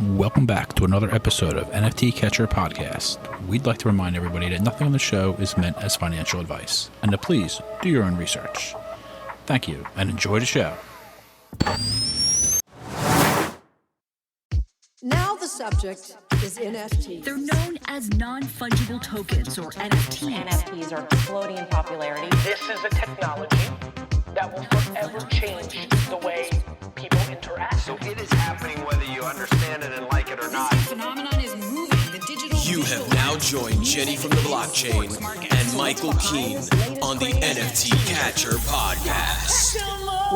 Welcome back to another episode of NFT Catcher Podcast. We'd like to remind everybody that nothing on the show is meant as financial advice, and to please do your own research. Thank you, and enjoy the show. Now the subject is NFTs. They're known as non-fungible tokens, or NFTs. NFTs are exploding in popularity. This is a technology that will forever change the way people interact. So it is happening whether you understand it and like it or not. This phenomenon is moving. The digital. You have now joined Jenny from the Blockchain and Michael Keene on the NFT Catcher Podcast.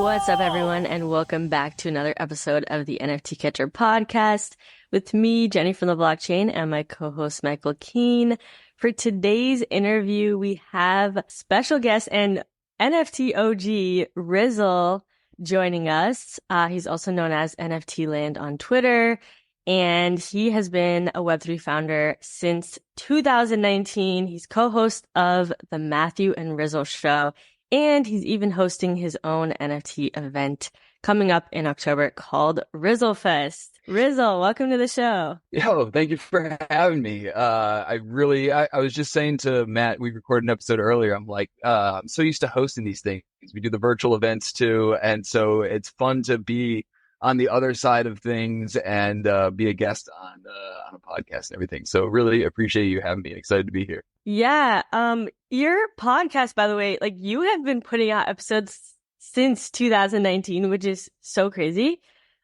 What's up, everyone, and welcome back to another episode of the NFT Catcher Podcast with me, Jenny from the Blockchain, and my co-host, Michael Keene. For today's interview, we have special guest and NFT OG, Rizzle, joining us. He's also known as NFT Land on Twitter, and he has been a Web3 founder since 2019. He's co-host of the Matthew and Rizzle Show, and he's even hosting his own NFT event coming up in October called Rizzle Fest. Rizzle, welcome to the show. Yo, thank you for having me. I was just saying to Matt, we recorded an episode earlier. I'm like, I'm so used to hosting these things. We do the virtual events too. And so it's fun to be on the other side of things and be a guest on a podcast and everything. So really appreciate you having me. Excited to be here. Yeah. Your podcast, by the way, like you have been putting out episodes since 2019, which is so crazy.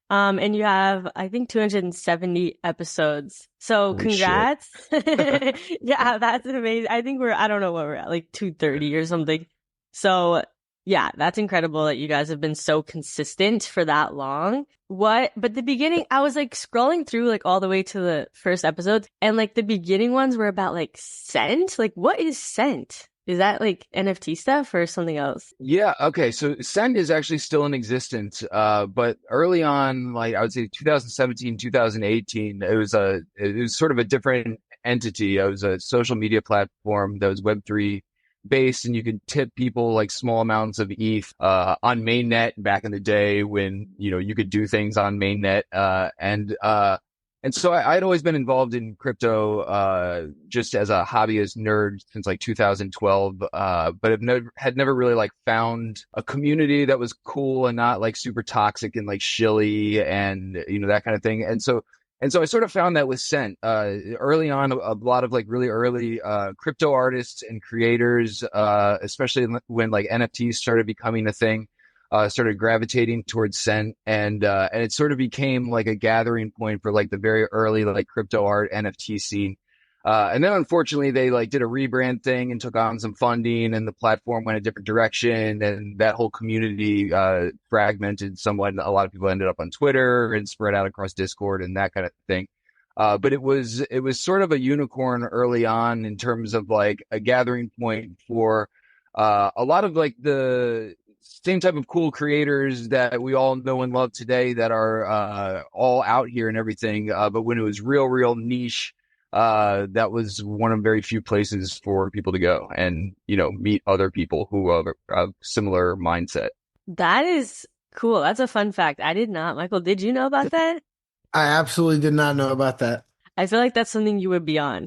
And you have, I think, 270 episodes. So congrats. Yeah, that's amazing. I think I don't know what we're at, like 230 or something. So yeah, that's incredible that you guys have been so consistent for that long. But the beginning, I was like scrolling through like all the way to the first episode, and like the beginning ones were about like Scent. Like, what is Scent? Is that like NFT stuff or something else? Yeah. Okay. So Scent is actually still in existence. But early on, like I would say 2017, 2018, it was sort of a different entity. It was a social media platform that was Web3 based, and you could tip people like small amounts of ETH, on mainnet back in the day when, you could do things on mainnet. And so I'd always been involved in crypto, just as a hobbyist nerd since like 2012, but had never really like found a community that was cool and not like super toxic and like shilly and, that kind of thing. And so I sort of found that with Scent, early on, a lot of like really early, crypto artists and creators, especially when like NFTs started becoming a thing, started gravitating towards Scent, and it sort of became like a gathering point for like the very early like crypto art NFT scene. And then unfortunately they like did a rebrand thing and took on some funding, and the platform went a different direction, and that whole community fragmented somewhat. A lot of people ended up on Twitter and spread out across Discord and that kind of thing. But it was sort of a unicorn early on in terms of like a gathering point for a lot of like the same type of cool creators that we all know and love today that are all out here and everything. But when it was real niche, that was one of very few places for people to go and, meet other people who have a similar mindset. That is cool. That's a fun fact. I did not. Michael, did you know about that? I absolutely did not know about that. I feel like that's something you would be on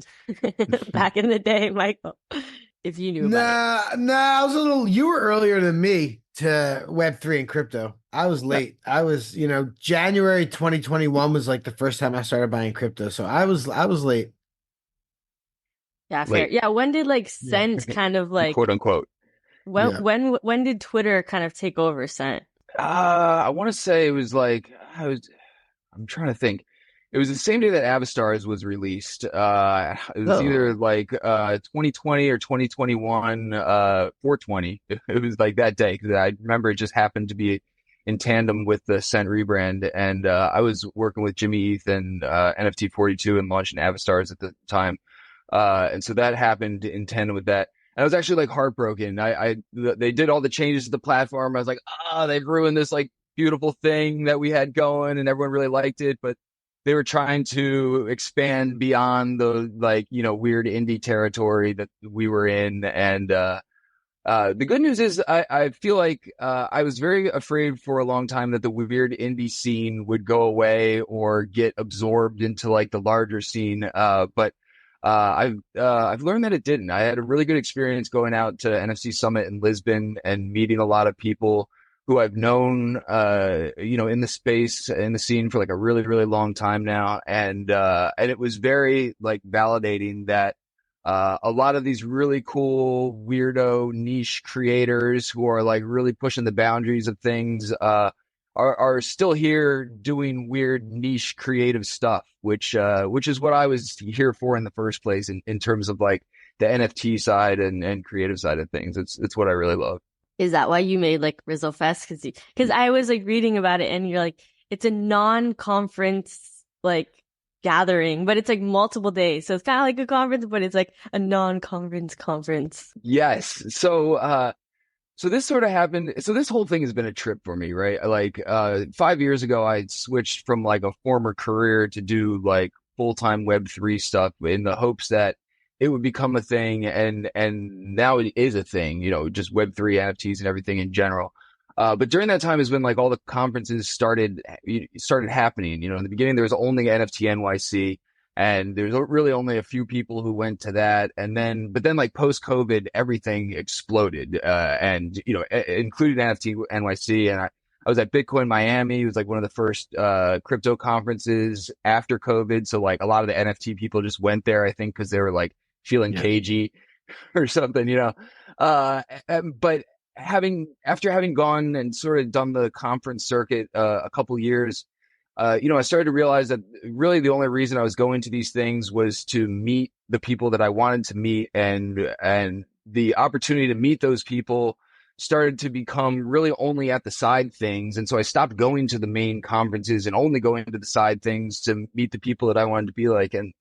back in the day, Michael, if you knew about it. Nah, you were earlier than me to Web3 and crypto. I was late. I was, January 2021 was like the first time I started buying crypto. So I was late. Yeah, fair. Yeah, when did like Scent kind of like quote unquote? When did Twitter kind of take over Scent? I want to say it was like I'm trying to think. It was the same day that Avastars was released. It was either like 2020 or 2021, 420. It was like that day, because I remember it just happened to be in tandem with the Scent rebrand, and I was working with Jimmy Eth and NFT 42 and launching Avastars at the time. And so that happened in tandem with that. And I was actually like heartbroken. They did all the changes to the platform. I was like, they've ruined this like beautiful thing that we had going, and everyone really liked it. But they were trying to expand beyond the like, weird indie territory that we were in. And The good news is I feel like I was very afraid for a long time that the weird indie scene would go away or get absorbed into like the larger scene. I've learned that it didn't. I had a really good experience going out to NFC Summit in Lisbon and meeting a lot of people who I've known, in the space, in the scene for like a really, really long time now. And it was very like validating that a lot of these really cool, weirdo, niche creators who are like really pushing the boundaries of things, are still here doing weird, niche, creative stuff, which is what I was here for in the first place in terms of like the NFT side and creative side of things. It's what I really love. Is that why you made like Rizzle Fest? Because I was like reading about it and you're like, it's a non-conference like gathering, but it's like multiple days. So it's kind of like a conference, but it's like a non-conference conference. Yes. So this sort of happened. So this whole thing has been a trip for me, right? Like 5 years ago, I switched from like a former career to do like full-time Web3 stuff in the hopes that it would become a thing. And now it is a thing, just Web3 NFTs and everything in general. But during that time is when like all the conferences started happening. In the beginning, there was only NFT NYC. And there's really only a few people who went to that. But then like post COVID, everything exploded. Including NFT NYC. And I was at Bitcoin Miami. It was like one of the first, crypto conferences after COVID. So like a lot of the NFT people just went there, I think, cause they were like feeling cagey or something, but after having gone and sort of done the conference circuit, a couple years, I started to realize that really the only reason I was going to these things was to meet the people that I wanted to meet, and the opportunity to meet those people started to become really only at the side things. And so I stopped going to the main conferences and only going to the side things to meet the people that I wanted to be like, and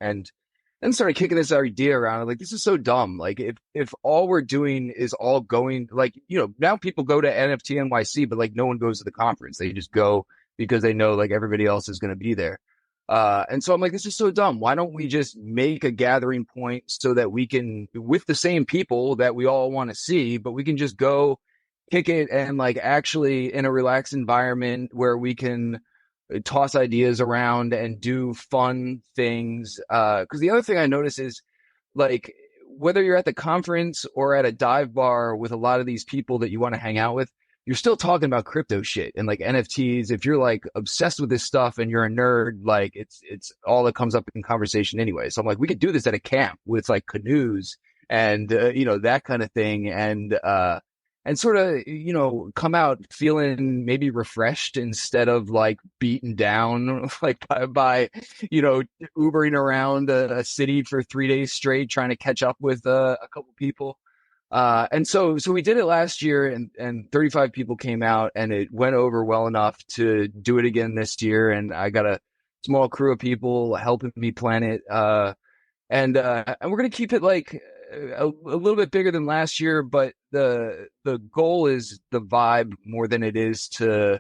then started kicking this idea around. Like, this is so dumb. Like, if all we're doing is all going, like, now people go to NFT NYC, but like no one goes to the conference. They just go because they know like everybody else is going to be there. And so I'm like, this is so dumb. Why don't we just make a gathering point so that we can, with the same people that we all want to see, but we can just go kick it and like actually in a relaxed environment where we can toss ideas around and do fun things. Because the other thing I notice is like, whether you're at the conference or at a dive bar with a lot of these people that you want to hang out with, you're still talking about crypto shit and like NFTs. If you're like obsessed with this stuff and you're a nerd, like it's all that comes up in conversation anyway. So I'm like, we could do this at a camp with like canoes and, that kind of thing. And sort of, come out feeling maybe refreshed instead of like beaten down, like by Ubering around a city for 3 days straight, trying to catch up with a couple people. And so we did it last year and 35 people came out and it went over well enough to do it again this year. And I got a small crew of people helping me plan it. And we're going to keep it like a little bit bigger than last year, but the goal is the vibe more than it is to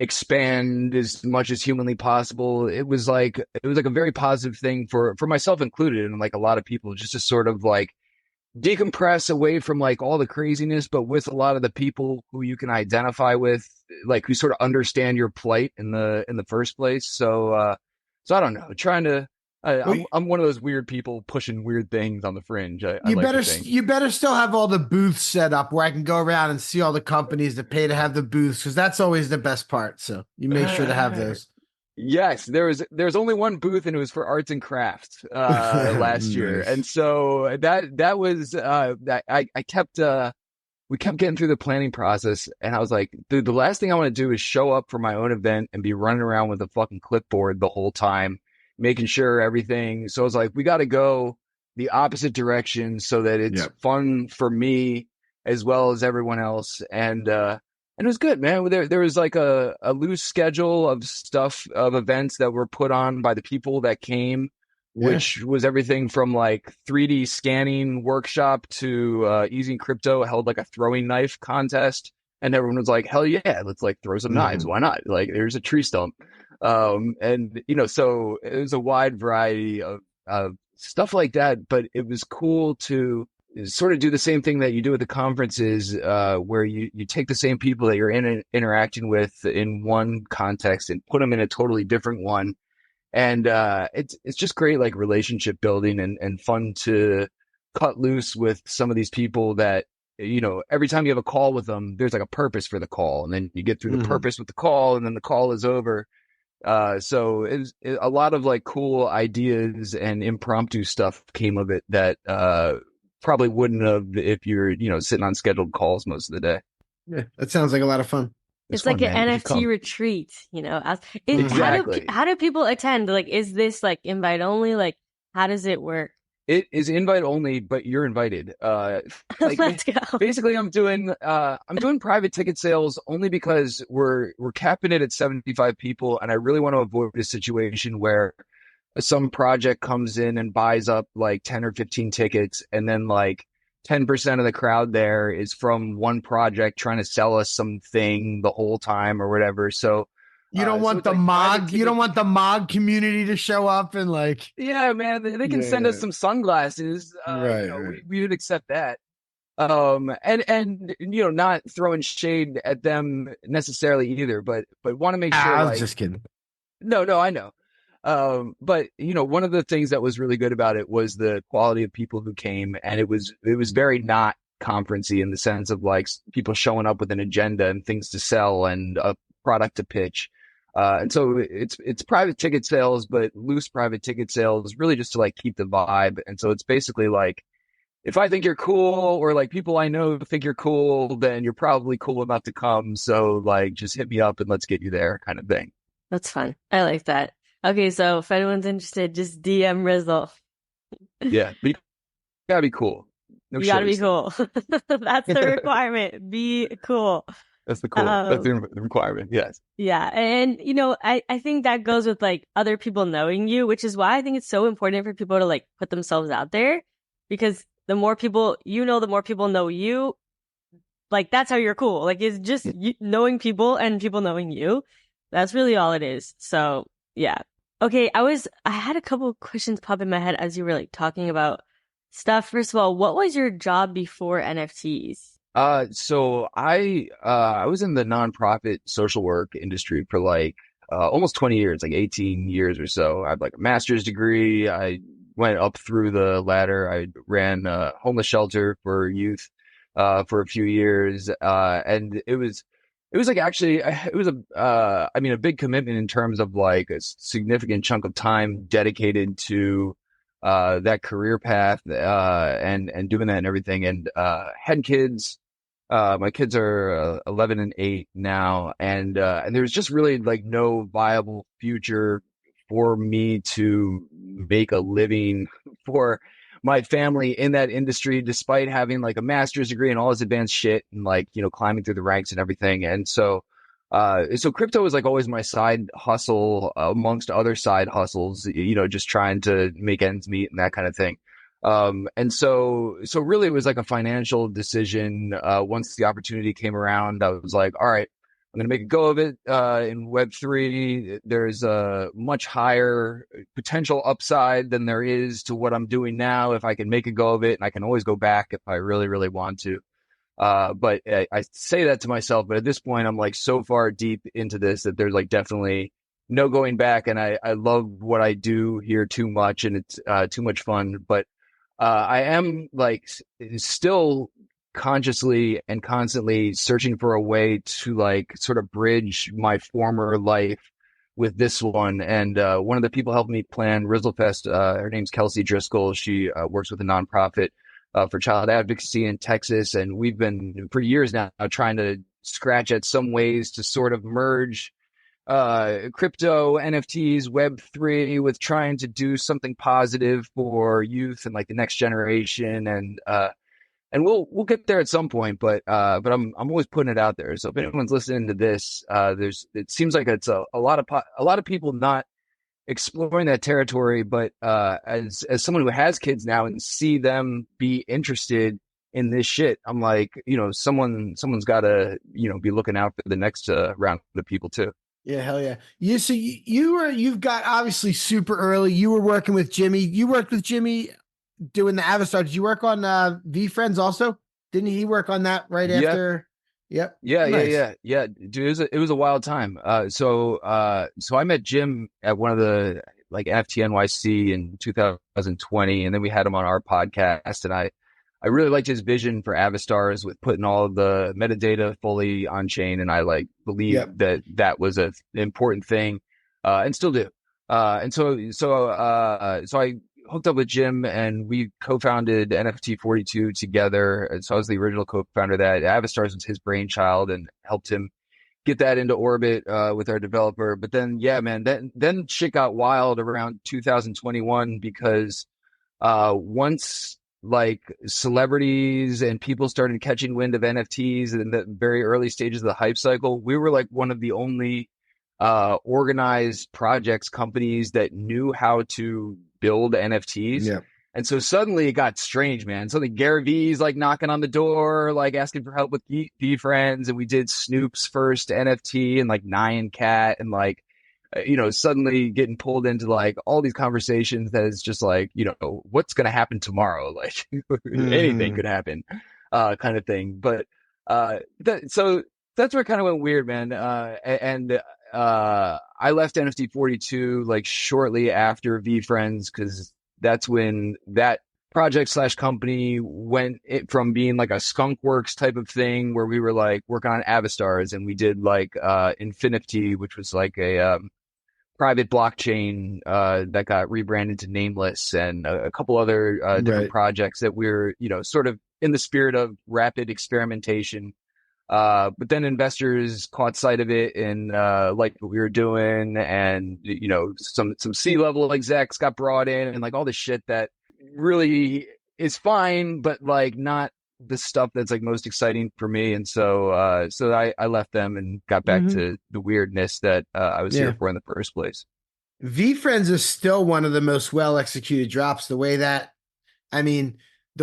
expand as much as humanly possible. It was like a very positive thing for myself included, and like a lot of people, just to sort of like decompress away from like all the craziness, but with a lot of the people who you can identify with, like who sort of understand your plight in the first place. So I don't know, I'm one of those weird people pushing weird things on the fringe. You better still have all the booths set up where I can go around and see all the companies that pay to have the booths, because that's always the best part. So you make sure to have those. Yes, there's only one booth and it was for arts and crafts last year, and so that was we kept getting through the planning process, and I was like, dude, the last thing I want to do is show up for my own event and be running around with a fucking clipboard the whole time, making sure everything. So I was like, we got to go the opposite direction so that it's fun for me as well as everyone else. And it was good, man. There was like a loose schedule of stuff, of events that were put on by the people that came, which was everything from like 3D scanning workshop to Easy Crypto held like a throwing knife contest. And everyone was like, hell yeah, let's like throw some knives. Why not? Like, there's a tree stump. And so it was a wide variety of stuff like that, but it was cool to sort of do the same thing that you do at the conferences, where you take the same people that you're interacting with in one context and put them in a totally different one. And it's just great, like, relationship building and fun to cut loose with some of these people that, every time you have a call with them, there's like a purpose for the call, and then you get through the purpose with the call, and then the call is over. So a lot of like cool ideas and impromptu stuff came of it that probably wouldn't have if you're sitting on scheduled calls most of the day. Yeah, that sounds like a lot of fun. It's fun, like an man. You should NFT come. retreat, Exactly. How do people attend? Like, is this like invite only? Like, how does it work? It is invite only, but you're invited. Like, Let's go. basically, I'm doing private ticket sales only because we're capping it at 75 people, and I really want to avoid a situation where some project comes in and buys up like 10 or 15 tickets, and then like 10% of the crowd there is from one project trying to sell us something the whole time or whatever. So You don't want it's the like private MOG. You ticket- don't want the MOG community to show up and like. Yeah, man, they can send us some sunglasses. Right. We would accept that. And not throwing shade at them necessarily either, but want to make sure. I was like, just kidding. No, I know. But one of the things that was really good about it was the quality of people who came, and it was very not conferencey in the sense of like people showing up with an agenda and things to sell and a product to pitch. And so it's private ticket sales, but loose private ticket sales, really just to like keep the vibe. And so it's basically like, if I think you're cool, or like people I know think you're cool, then you're probably cool enough to come. So like, just hit me up and let's get you there, kind of thing. That's fun. I like that. Okay, so if anyone's interested, just DM Rizzle. Yeah, but you gotta be cool. No You gotta be shows. cool. That's the requirement. Be cool. That's that's the requirement. Yes. Yeah. And, I think that goes with like other people knowing you, which is why I think it's so important for people to like put themselves out there, because the more people the more people know you. Like, that's how you're cool. Like, it's just knowing people and people knowing you. That's really all it is. So, yeah. Okay. I had a couple of questions pop in my head as you were like talking about stuff. First of all, what was your job before NFTs? So I was in the nonprofit social work industry for like almost 20 years, like 18 years or so. I had like a master's degree. I went up through the ladder. I ran a homeless shelter for youth for a few years. And it was like, actually, it was a big commitment in terms of like a significant chunk of time dedicated to that career path and doing that and everything. And had kids. My kids are 11 and 8 now, and there's just really like no viable future for me to make a living for my family in that industry, despite having like a master's degree and all this advanced shit and like, climbing through the ranks and everything. And so crypto was like always my side hustle amongst other side hustles, just trying to make ends meet and that kind of thing. And so really it was like a financial decision. Once the opportunity came around, I was like, all right, I'm going to make a go of it. In Web3, there's a much higher potential upside than there is to what I'm doing now. If I can make a go of it, and I can always go back if I really, really want to. But I say that to myself, but at this point, I'm like so far deep into this that there's like definitely no going back. And I love what I do here too much, and it's too much fun. But I am like still consciously and constantly searching for a way to like sort of bridge my former life with this one. And one of the people helping me plan Rizzle Fest, her name's Kelsey Driscoll. She works with a nonprofit for child advocacy in Texas. And we've been for years now trying to scratch at some ways to sort of merge crypto, NFTs, Web3 with trying to do something positive for youth and like the next generation. And we'll get there at some point, but I'm always putting it out there. So if anyone's listening to this, it seems like it's a lot of people not exploring that territory, but as someone who has kids now and see them be interested in this shit, I'm like, someone's got to, be looking out for the next round of people too. Yeah, hell yeah. You've got obviously super early. You were working with Jimmy. You worked with Jimmy doing the Avastar, did you work on V Friends also? Didn't he work on that right Yep. after? Yep. Yeah, Nice. yeah. Dude, it was a wild time. So I met Jim at one of the like NFT NYC in 2020, and then we had him on our podcast, and I really liked his vision for Avastars with putting all of the metadata fully on chain, and I like Yep. believe that was an important thing, and still do. So I hooked up with Jim, and we co-founded NFT 42 together. And so I was the original co-founder of that. Avastars was his brainchild, and helped him get that into orbit with our developer. But then, yeah, man, then shit got wild around 2021 because once like celebrities and people started catching wind of NFTs in the very early stages of the hype cycle, we were like one of the only organized projects, companies that knew how to build NFTs. Yeah. And so suddenly it got strange, man. Suddenly Gary V's like knocking on the door, like asking for help with V Friends. And we did Snoop's first NFT and like Nyan Cat, and like, suddenly getting pulled into like all these conversations that is just like, what's going to happen tomorrow? Like anything could happen, kind of thing. But, so that's where it kind of went weird, man. I left NFT 42 like shortly after V Friends, because that's when that project / company went from being like a skunkworks type of thing where we were like working on Avastars, and we did like Infinity, which was like a private blockchain that got rebranded to Nameless, and a couple other different projects that we're sort of in the spirit of rapid experimentation. But then investors caught sight of it and liked what we were doing, and some C-level execs got brought in, and like all this shit that really is fine, but like not the stuff that's like most exciting for me. And so I left them and got back to the weirdness that I was here for in the first place. V Friends is still one of the most well executed drops. The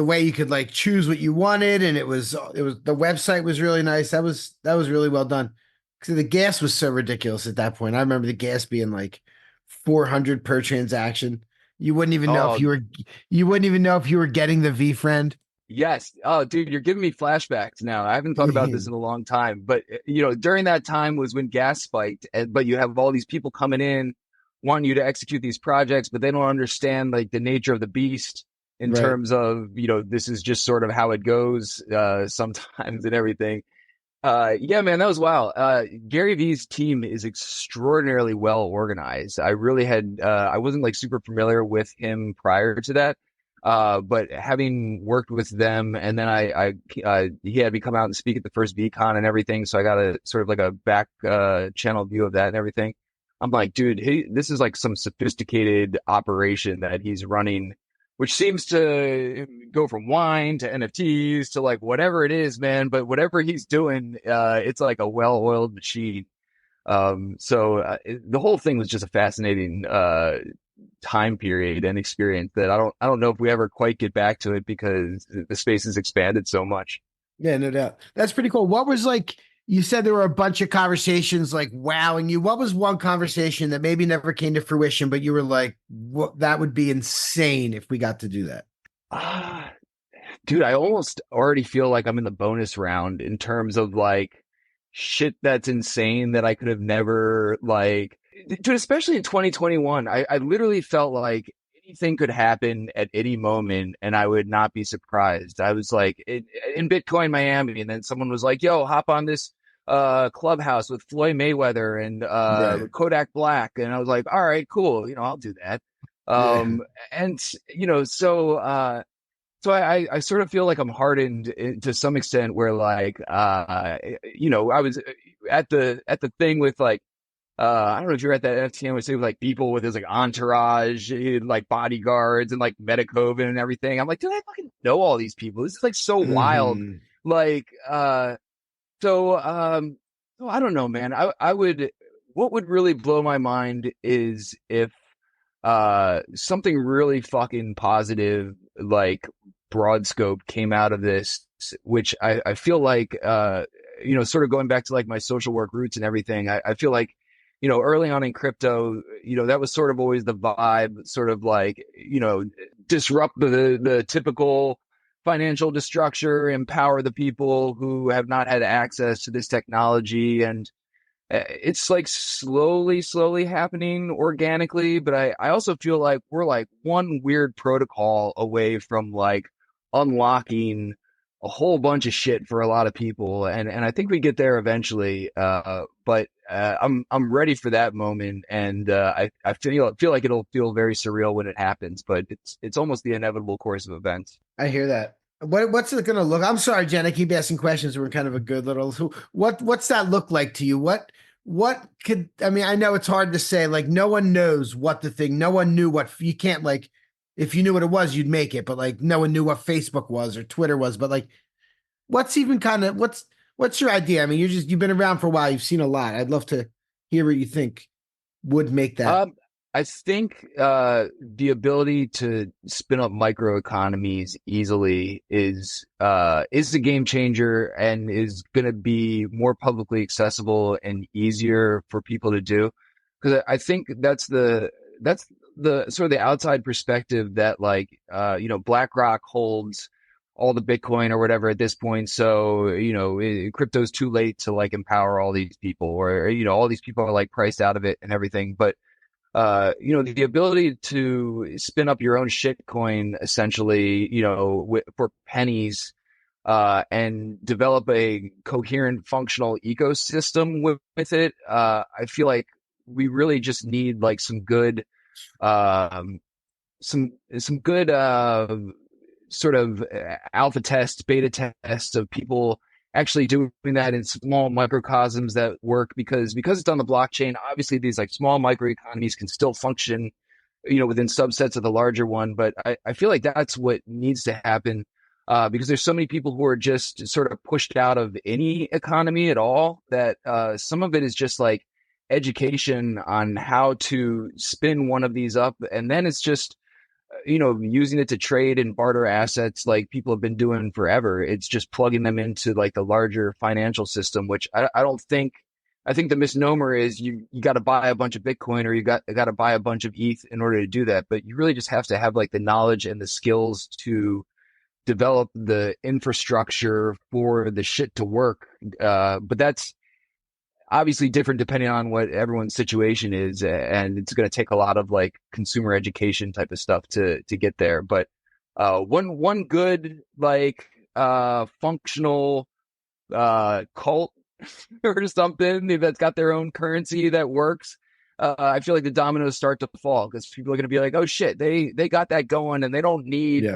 way you could like choose what you wanted, and it was the website was really nice. That was really well done. Because the gas was so ridiculous at that point. I remember the gas being like 400 per transaction. You wouldn't even know if you were getting the V Friend. Yes. Oh, dude, you're giving me flashbacks now. I haven't thought about this in a long time, but during that time was when gas spiked, but you have all these people coming in wanting you to execute these projects, but they don't understand like the nature of the beast in terms of, this is just sort of how it goes sometimes and everything. Yeah, man, that was wild. Gary V's team is extraordinarily well organized. I really I wasn't like super familiar with him prior to that. But having worked with them, and then he had me come out and speak at the first VCon and everything. So I got a sort of like a back channel view of that and everything. I'm like, dude, this is like some sophisticated operation that he's running, which seems to go from wine to NFTs to like whatever it is, man. But whatever he's doing, it's like a well-oiled machine. So the whole thing was just a fascinating time period and experience that I don't know if we ever quite get back to it, because the space has expanded so much. Yeah, no doubt. That's pretty cool. What was like, you said there were a bunch of conversations like wowing you. What was one conversation that maybe never came to fruition, but you were like, that would be insane if we got to do that? Dude, I almost already feel like I'm in the bonus round in terms of like shit that's insane that I could have never like, dude, especially in 2021, I literally felt like anything could happen at any moment and I would not be surprised. I was like in Bitcoin Miami, and then someone was like, yo, hop on this clubhouse with Floyd Mayweather and Kodak Black. And I was like, all right, cool. I'll do that. And, so I sort of feel like I'm hardened to some extent where like, I was at the thing with like, I don't know if you're at that NFT with like people with his like entourage, like bodyguards and like Metacoven and everything. I'm like, dude, I fucking know all these people. This is like so wild. Like, so I don't know, man. What would really blow my mind is if something really fucking positive, like broad scope came out of this, which I feel like, sort of going back to like my social work roots and everything. I feel like, early on in crypto, that was sort of always the vibe, sort of like, disrupt the typical financial structure, empower the people who have not had access to this technology. And it's like slowly happening organically. But I also feel like we're like one weird protocol away from like unlocking a whole bunch of shit for a lot of people. And I think we get there eventually. But I'm ready for that moment. And I feel like it'll feel very surreal when it happens, but it's almost the inevitable course of events. I hear that. What's it going to look? I'm sorry, Jen. I keep asking questions. We're kind of a good little. What's that look like to you? What could? I mean, I know it's hard to say. Like, no one knows what the thing. No one knew what you can't like. If you knew what it was, you'd make it. But like, no one knew what Facebook was or Twitter was. But like, what's even kind of what's your idea? I mean, you've been around for a while. You've seen a lot. I'd love to hear what you think would make that. I think the ability to spin up microeconomies easily is a game changer and is going to be more publicly accessible and easier for people to do. Because I think that's the sort of the outside perspective that like BlackRock holds all the Bitcoin or whatever at this point. So crypto's too late to like empower all these people, or all these people are like priced out of it and everything, but the ability to spin up your own shitcoin essentially, for pennies, and develop a coherent functional ecosystem with it. I feel like we really just need like some good, sort of alpha test, beta test of people actually doing that in small microcosms that work, because it's on the blockchain. Obviously, these like small microeconomies can still function, within subsets of the larger one. But I feel like that's what needs to happen, because there's so many people who are just sort of pushed out of any economy at all that some of it is just like education on how to spin one of these up, and then it's just using it to trade and barter assets like people have been doing forever. It's just plugging them into like the larger financial system, which I think the misnomer is you got to buy a bunch of Bitcoin or you got to buy a bunch of ETH in order to do that. But you really just have to have like the knowledge and the skills to develop the infrastructure for the shit to work. But that's obviously different depending on what everyone's situation is, and it's going to take a lot of like consumer education type of stuff to get there. But one good like functional cult or something that's got their own currency that works, I feel like the dominoes start to fall, because people are going to be like, oh shit, they got that going and they don't need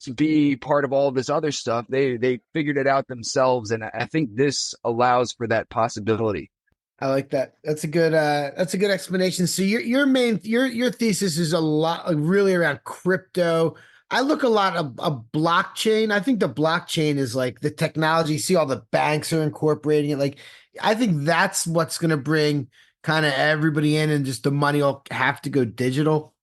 to be part of all this other stuff. They figured it out themselves, and I think this allows for that possibility. I like that. That's a good explanation. So your thesis is a lot really around crypto. I look a lot of blockchain. I think the blockchain is like the technology. You see all the banks are incorporating it. Like, I think that's what's going to bring kind of everybody in, and just the money will have to go digital,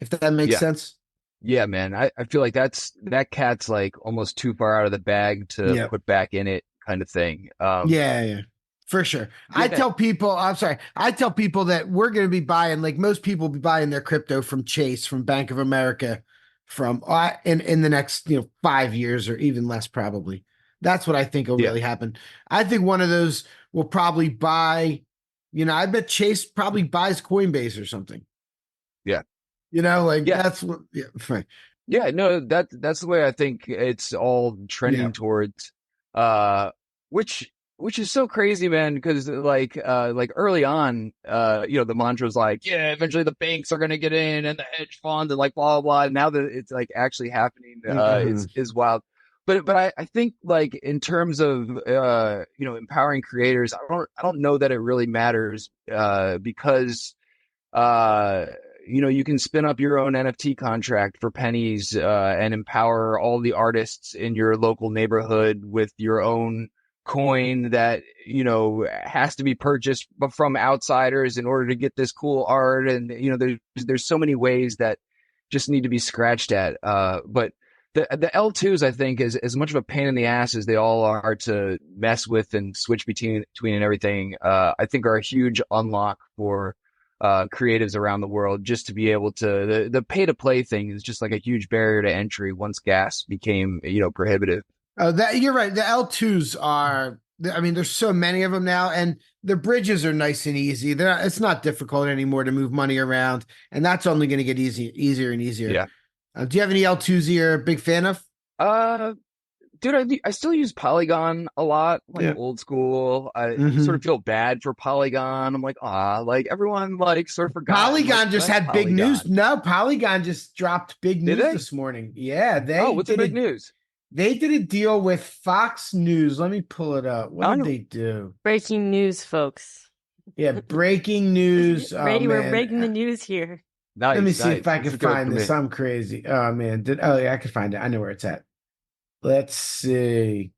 if that makes sense. Yeah, man. I feel like that cat's like almost too far out of the bag to put back in it, kind of thing. Yeah, for sure. Yeah. I tell people that we're going to be buying, like most people will be buying their crypto from Chase, from Bank of America, from in the next 5 years or even less, probably. That's what I think will really happen. I think one of those will probably buy. I bet Chase probably buys Coinbase or something. Yeah. That's what. Yeah, fine. Yeah, no, that's the way I think it's all trending towards. Which is so crazy, man, because like early on, the mantra was like, yeah, eventually the banks are gonna get in and the hedge funds and like blah blah blah. And now that it's like actually happening, is wild. But I think like in terms of empowering creators, I don't know that it really matters, because you can spin up your own NFT contract for pennies, and empower all the artists in your local neighborhood with your own coin that has to be purchased from outsiders in order to get this cool art. And there's so many ways that just need to be scratched at. But the L2s, I think, is as much of a pain in the ass as they all are to mess with and switch between and everything. I think are a huge unlock for creatives around the world just to be able to, the pay to play thing is just like a huge barrier to entry once gas became, prohibitive. Oh, that you're right. The L2s are, I mean, there's so many of them now, and the bridges are nice and easy. It's not difficult anymore to move money around, and that's only going to get easier and easier. Yeah. Do you have any L2s you're a big fan of? Dude, I still use Polygon a lot, like old school. I sort of feel bad for Polygon. I'm like, like everyone like sort of forgot. Polygon like, just had Polygon. big news. No, Polygon just dropped big news they? this morning. Yeah, what's the big news? They did a deal with Fox News. Let me pull it up. What did they do? Breaking news, folks. Yeah, breaking news. Brady, oh, we're breaking the news here. Nice, Let me see if I This can is good find for this. me. I'm crazy. Oh man, yeah, I can find it. I know where it's at. Let's see.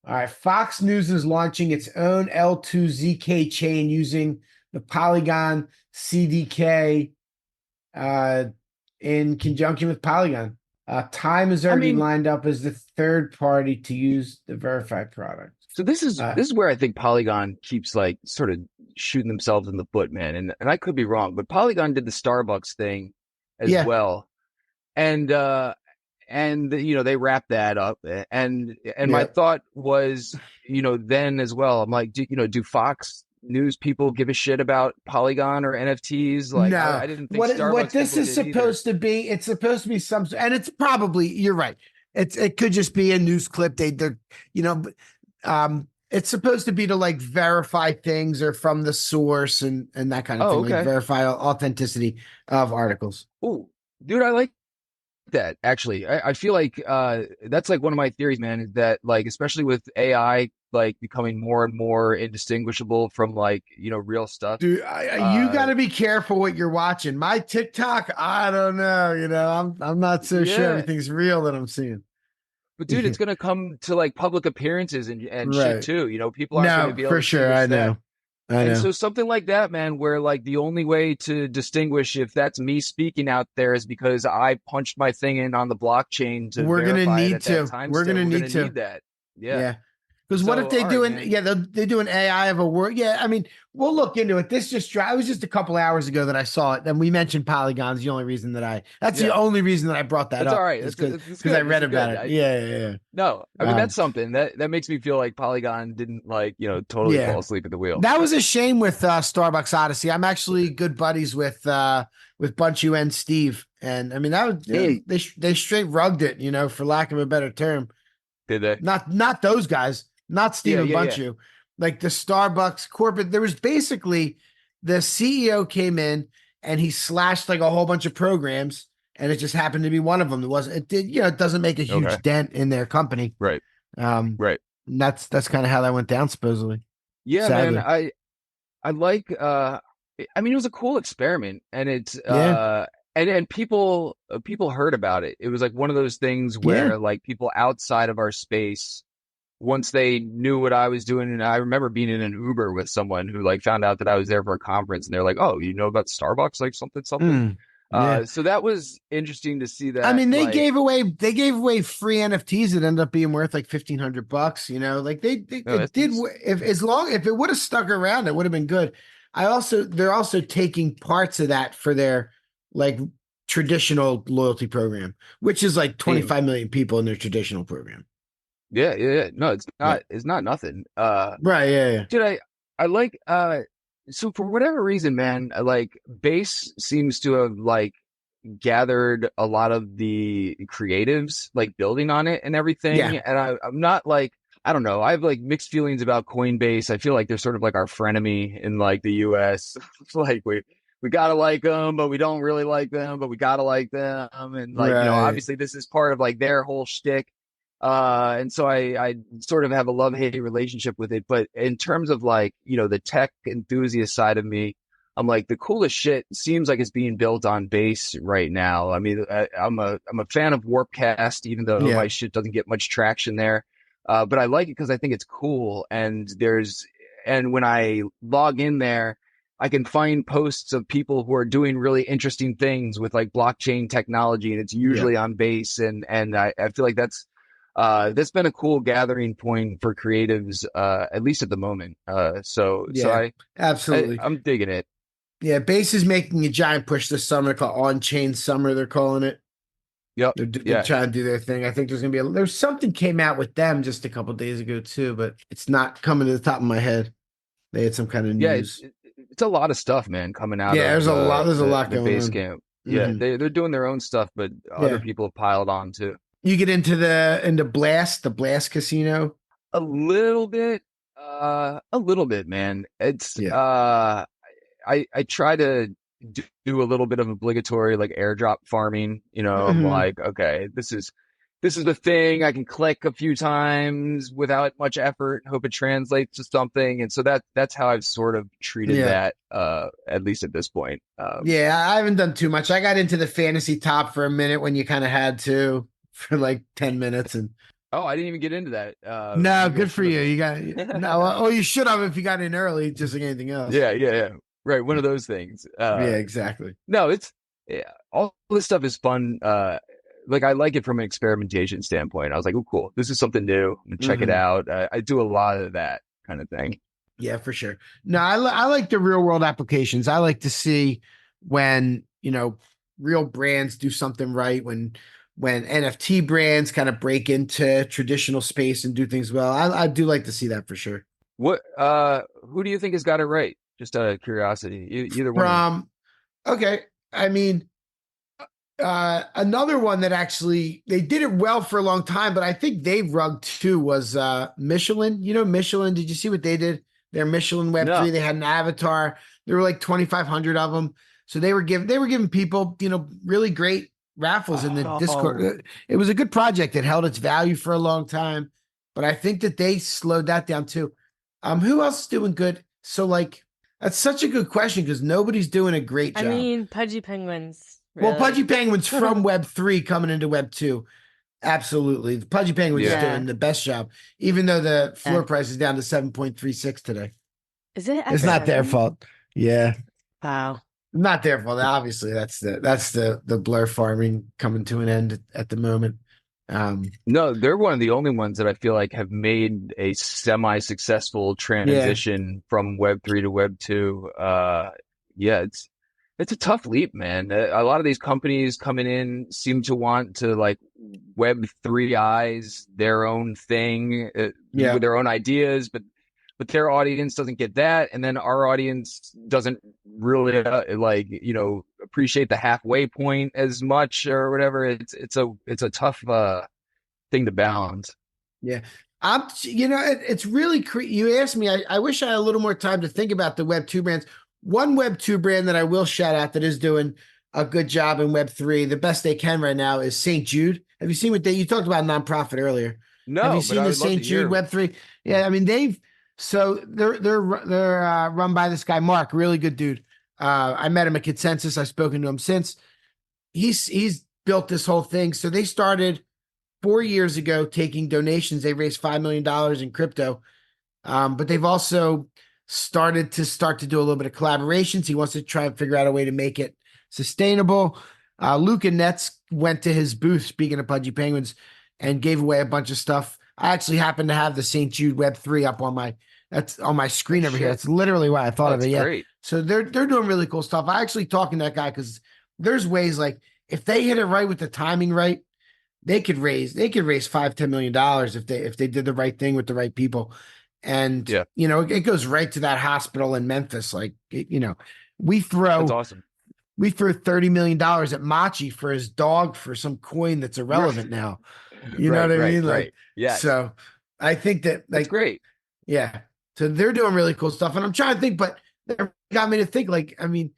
All right, Fox News is launching its own L2ZK chain using the Polygon CDK in conjunction with Polygon. Time is already lined up as the third party to use the verified product. So this is where I think Polygon keeps like sort of shooting themselves in the foot, man. And I could be wrong, but Polygon did the Starbucks thing as well. And they wrapped that up. And my thought was, then as well, I'm like, do Fox News people give a shit about Polygon or NFTs? Like, no, I didn't think Starbucks what this people is did supposed to be. It's supposed to be and it's probably, you're right. It could just be a news clip. It's supposed to be to like verify things or from the source and that kind of thing, like verify authenticity of articles. Oh, dude, I like that actually. I feel like that's like one of my theories, man, is that like especially with AI like becoming more and more indistinguishable from like real stuff. Dude, you got to be careful what you're watching. My TikTok, I don't know. I'm not so sure everything's real that I'm seeing. But dude, it's gonna come to like public appearances and shit too. People aren't gonna be able to sure. I know. And so something like that, man, where like the only way to distinguish if that's me speaking out there is because I punched my thing in on the blockchain to we're gonna verify need it at to. that time. We're gonna need to need that. Yeah. Because what if they do an they do an AI of a word? Yeah, I mean, we'll look into it. This just it was just a couple hours ago that I saw it, and we mentioned Polygon's the only reason that the only reason that I brought that up. All right. It's because I read about it. Yeah. No, I mean that's something that makes me feel like Polygon didn't like totally fall asleep at the wheel. That was a shame with Starbucks Odyssey. I'm actually good buddies with Bunchu and Steve, and I mean that was they straight rugged it, for lack of a better term. Did they? Not those guys. Not Stephen Bunchu, like the Starbucks corporate. There was basically the CEO came in and he slashed like a whole bunch of programs, and it just happened to be one of them. It doesn't make a huge dent in their company, right? Right. And that's kind of how that went down, supposedly. Yeah, sadly. man. I like. I mean, it was a cool experiment, and it's and people heard about it. It was like one of those things where like people outside of our space, once they knew what I was doing, and I remember being in an Uber with someone who like found out that I was there for a conference, and they're like, "Oh, you know about Starbucks? Like something." So that was interesting to see that. I mean, they gave away free NFTs that ended up being worth like $1,500. Like they did. If it would have stuck around, it would have been good. They're also taking parts of that for their like traditional loyalty program, which is like 25 million people in their traditional program. Yeah. No, it's not. It's not nothing. Right. Yeah. Dude, I like. So for whatever reason, man, like Base seems to have like gathered a lot of the creatives, like building on it and everything. Yeah. And I'm not like, I don't know. I have like mixed feelings about Coinbase. I feel like they're sort of like our frenemy in like the US. It's like we gotta like them, but we don't really like them, but we gotta like them. And like, obviously this is part of like their whole shtick. And so I sort of have a love-hate relationship with it. But in terms of like, the tech enthusiast side of me, I'm like, the coolest shit seems like it's being built on Base right now. I mean, I'm a fan of Warpcast, even though my shit doesn't get much traction there. But I like it because I think it's cool. And when I log in there, I can find posts of people who are doing really interesting things with like blockchain technology, and it's usually on Base. And I feel like that's been a cool gathering point for creatives, at least at the moment. So absolutely. I'm digging it. Yeah, Base is making a giant push this summer called On Chain Summer. They're calling it. Yep. They're trying to do their thing. I think there's gonna be there's something came out with them just a couple days ago too, but it's not coming to the top of my head. They had some kind of Yeah, news. it's a lot of stuff, man, coming out Yeah, of there's a lot the going base on. camp. Yeah, Hmm. they're doing their own stuff, but other Yeah. people have piled on too. You get into into Blast, the Blast Casino. A little bit, man. It's Yeah. I try to do a little bit of obligatory like airdrop farming. I'm Hmm. like, okay, this is the thing. I can click a few times without much effort, hope it translates to something. And so that's how I've sort of treated Yeah. that, at least at this point. Yeah, I haven't done too much. I got into the fantasy top for a minute when you kind of had to for like 10 minutes and Oh, I didn't even get into that. no, Maybe I good for should you. have. You got no, oh, you should have if you got in early, just like anything else. Yeah. Right, one of those things. Yeah, exactly. No, it's yeah, all this stuff is fun. Like I like it from an experimentation standpoint. I was like, oh, cool. This is something new. I'm gonna check it Mhm. out. I do a lot of that kind of thing. Yeah, for sure. No, I like the real world applications. I like to see when, real brands do something right, when NFT brands kind of break into traditional space and do things well. I do like to see that for sure. Who do you think has got it right? Just out of curiosity, either one of them. From okay, I mean, another one that actually they did it well for a long time, but I think they've rugged too was Michelin. You know, Michelin, did you see what they did? Their Michelin Web3, No. they had an avatar. There were like 2,500 of them. So they were giving people, really great raffles in the Discord. Oh. It was a good project. It held its value for a long time, but I think that they slowed that down too. Who else is doing good? So like that's such a good question because nobody's doing a great I job. mean, Pudgy Penguins. Well, Really. Pudgy Penguins from Web 3 coming into Web 2. Absolutely. The Pudgy Penguins is Yeah. doing the best job, even though the floor Yeah. price is down to 7.36 today. Is it? It's not their F7? fault. Yeah. Wow. Not their fault. Obviously, that's the blur farming coming to an end at the moment. No, they're one of the only ones that I feel like have made a semi-successful transition from Web 3 to Web 2. Yeah, it's a tough leap, man. A lot of these companies coming in seem to want to like Web 3 eyes their own thing, Yeah. with their own ideas, but their audience doesn't get that, and then our audience doesn't really appreciate the halfway point as much or whatever. It's a tough thing to balance. Yeah. It's really you asked me. I wish I had a little more time to think about the Web 2 brands. One Web 2 brand that I will shout out that is doing a good job in Web 3, the best they can right now is St. Jude. Have you seen what you talked about nonprofit earlier? Have you No, but seen I the would love St. to Jude hear. Web 3? Yeah, I mean they're run by this guy Mark, really good dude. I met him at Consensus. I've spoken to him since. He's built this whole thing. So they started 4 years ago taking donations. They raised $5 million in crypto. But they've also started to do a little bit of collaborations. He wants to try and figure out a way to make it sustainable. Luca Netz went to his booth, speaking of Pudgy Penguins, and gave away a bunch of stuff. I actually happen to have the St. Jude Web 3 up on my screen over here. Shit. That's literally why I thought of That's it. Yeah. great. So they're doing really cool stuff. I actually talking to that guy because there's ways like if they hit it right with the timing right, they could raise $5-10 million if they did the right thing with the right people. And Yeah. it goes right to that hospital in Memphis. Like we That's awesome. threw $30 million at Machi for his dog for some coin that's irrelevant now. You know what I mean? Like, Right. Yeah. so I think that That's great. yeah. So they're doing really cool stuff. And I'm trying to think, but that got me to think like, I mean,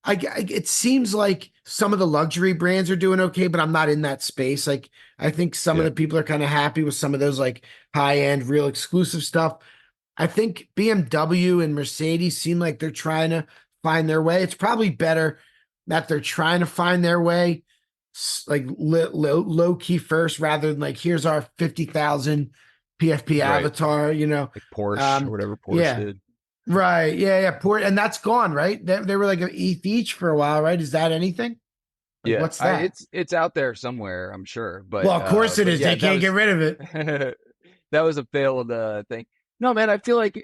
it seems like some of the luxury brands are doing okay, but I'm not in that space. Like, I think some of Yeah. the people are kind of happy with some of those like high end, real exclusive stuff. I think BMW and Mercedes seem like they're trying to find their way. It's probably better that they're trying to find their way, like low key first, rather than like here's our 50,000 PFP Right. avatar. Like Porsche or whatever Porsche yeah. did. Right. Yeah. Poor, and that's gone, right? They were like an ETH each for a while, right? Is that anything? Like, Yeah. what's that? It's out there somewhere, I'm sure. But Well, of course it but is. yeah, They can't get rid of it. that was a failed thing. No, man, I feel like,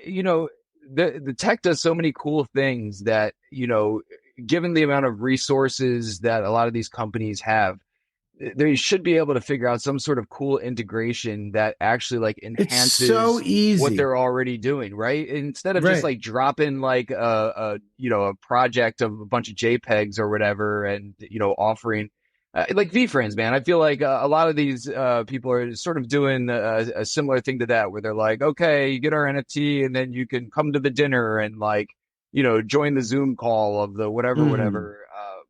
the tech does so many cool things that, given the amount of resources that a lot of these companies have, they should be able to figure out some sort of cool integration that actually like It's enhances so what easy. they're already doing, right? Instead of just Right. like dropping like a project of a bunch of JPEGs or whatever, and offering like VFriends, man. I feel like a lot of these people are sort of doing a similar thing to that, where they're like, okay, you get our NFT, and then you can come to the dinner and like join the Zoom call of the whatever, whatever.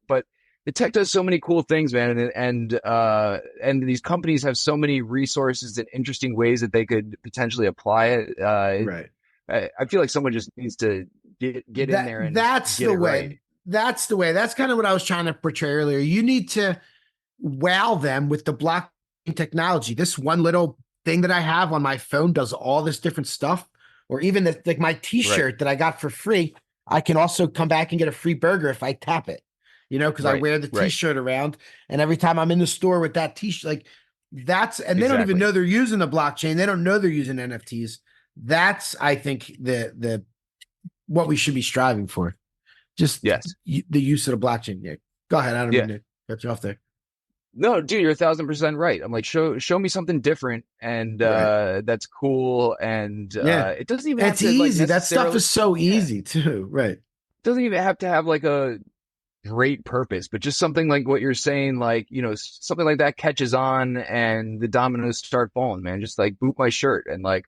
But the tech does so many cool things, man, and these companies have so many resources and interesting ways that they could potentially apply it. Right. I feel like someone just needs to get in there and that's get the it way. right. That's the way. That's kind of what I was trying to portray earlier. You need to wow them with the blockchain technology. This one little thing that I have on my phone does all this different stuff, or even like my T-shirt that I got for free. I can also come back and get a free burger if I tap it. Because I wear the T-shirt around, and every time I'm in the store with that T-shirt, like and they don't even know they're using the blockchain. They don't know they're using NFTs. That's, I think, the what we should be striving for. Just the use of the blockchain. Yeah, go ahead. I don't mean to cut you off there. No, dude, you're 1,000% right. I'm like, show me something different, and that's cool, and it doesn't even. It's have to, easy. Like, that stuff is so easy too, right? It doesn't even have to have like a great purpose, but just something like what you're saying, like something like that catches on, and the dominoes start falling, man. Just like boot my shirt, and like,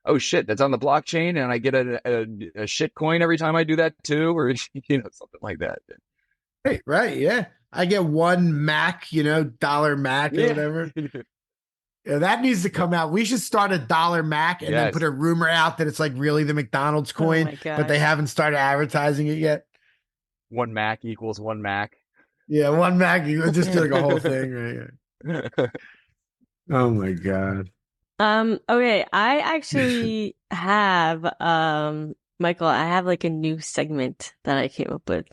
oh shit, that's on the blockchain, and I get a shit coin every time I do that too, or something like that. Right, yeah. I get one Mac, dollar Mac or whatever. Yeah, that needs to come out. We should start a dollar Mac and then put a rumor out that it's like really the McDonald's coin, but they haven't started advertising it yet. One Mac equals one Mac. Yeah, one Mac. You just do like a whole thing, right? Oh my God. Okay, I actually have Michael, I have like a new segment that I came up with.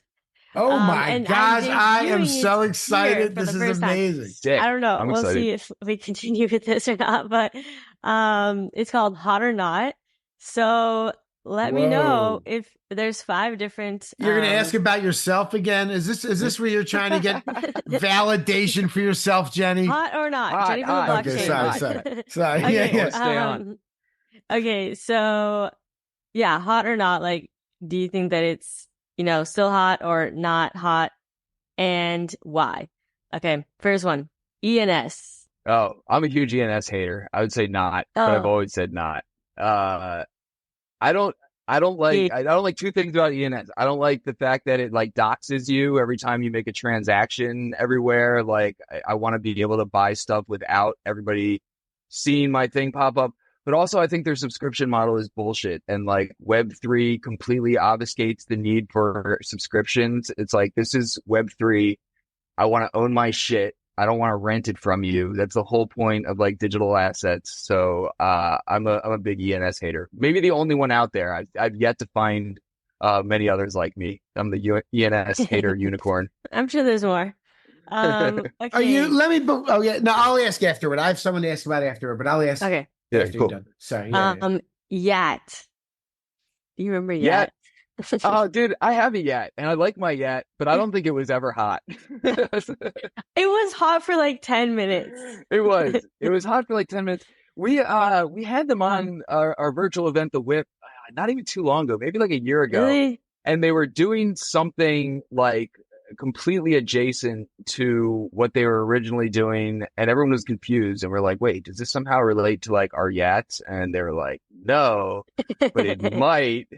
Oh my gosh, I am so excited. This is amazing. I don't know. We'll see if we continue with this or not, but it's called Hot or Not. So let me know if there's 5 different. You're gonna ask about yourself again? Is this where you're trying to get validation for yourself, Jenny? Hot or not? Jenny from the blockchain. Okay, sorry. Okay, Stay on. Okay, so yeah, hot or not? Like, do you think that it's still hot or not hot, and why? Okay, first one, ENS. Oh, I'm a huge ENS hater. I would say not, but I've always said not. I don't like 2 things about ENS. I don't like the fact that it like doxes you every time you make a transaction everywhere. Like I want to be able to buy stuff without everybody seeing my thing pop up. But also I think their subscription model is bullshit, and like Web3 completely obfuscates the need for subscriptions. It's like, this is Web3. I want to own my shit. I don't want to rent it from you. That's the whole point of like digital assets. So I'm a big ENS hater. Maybe the only one out there. I've yet to find many others like me. I'm the ENS hater unicorn. I'm sure there's more. Okay. Are you? Let me. Oh yeah. No, I'll ask afterward. I have someone to ask about afterward, but I'll ask. Okay. Yeah, cool. Sorry. Yacht. Do you remember Yacht? Oh, dude, I have a Yacht, and I like my Yacht, but I don't think it was ever hot. It was hot for like 10 minutes. It was hot for like 10 minutes. We had them on our virtual event, the WIP, not even too long ago, maybe like a year ago. Really? And they were doing something like completely adjacent to what they were originally doing, and everyone was confused, and we're like, wait, does this somehow relate to like our yachts? And they were like, no, but it might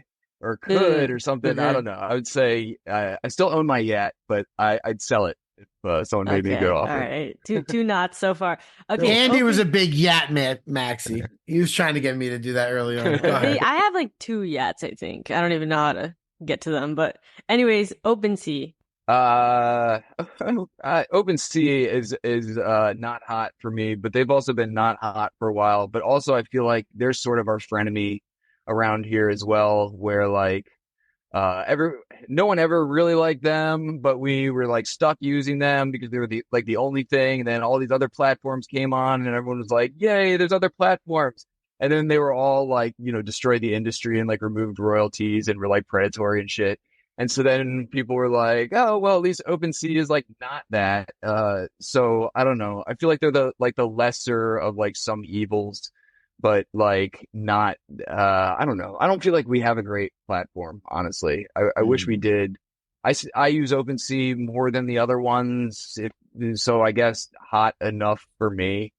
or could or something. I don't know. I would say I still own my yacht, but I'd sell it if someone made me a good offer. All right, two knots so far. Okay, Andy was a big yacht maxi. He was trying to get me to do that early on. I have like 2 yachts, I think. I don't even know how to get to them, but anyways, OpenSea. OpenSea is not hot for me, but they've also been not hot for a while. But also, I feel like they're sort of our frenemy around here as well, where like no one ever really liked them, but we were like stuck using them because they were the only thing. And then all these other platforms came on, and everyone was like, "Yay, there's other platforms." And then they were all like, destroyed the industry and like removed royalties and were like predatory and shit. And so then people were like, oh, well, at least OpenSea is like not that. So I don't know. I feel like they're the lesser of like some evils, but like not, I don't know. I don't feel like we have a great platform, honestly. I wish we did. I use OpenSea more than the other ones. So I guess hot enough for me,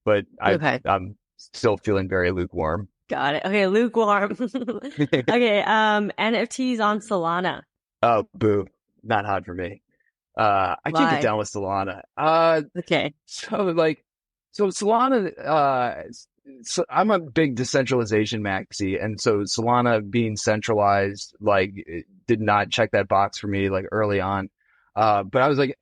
but I'm still feeling very lukewarm. Got it. Okay, lukewarm. Okay, NFTs on Solana. Oh, boo. Not hot for me. I can't get down with Solana. Okay. So Solana, so I'm a big decentralization maxi, and so Solana being centralized, like, it did not check that box for me, like, early on. But I was like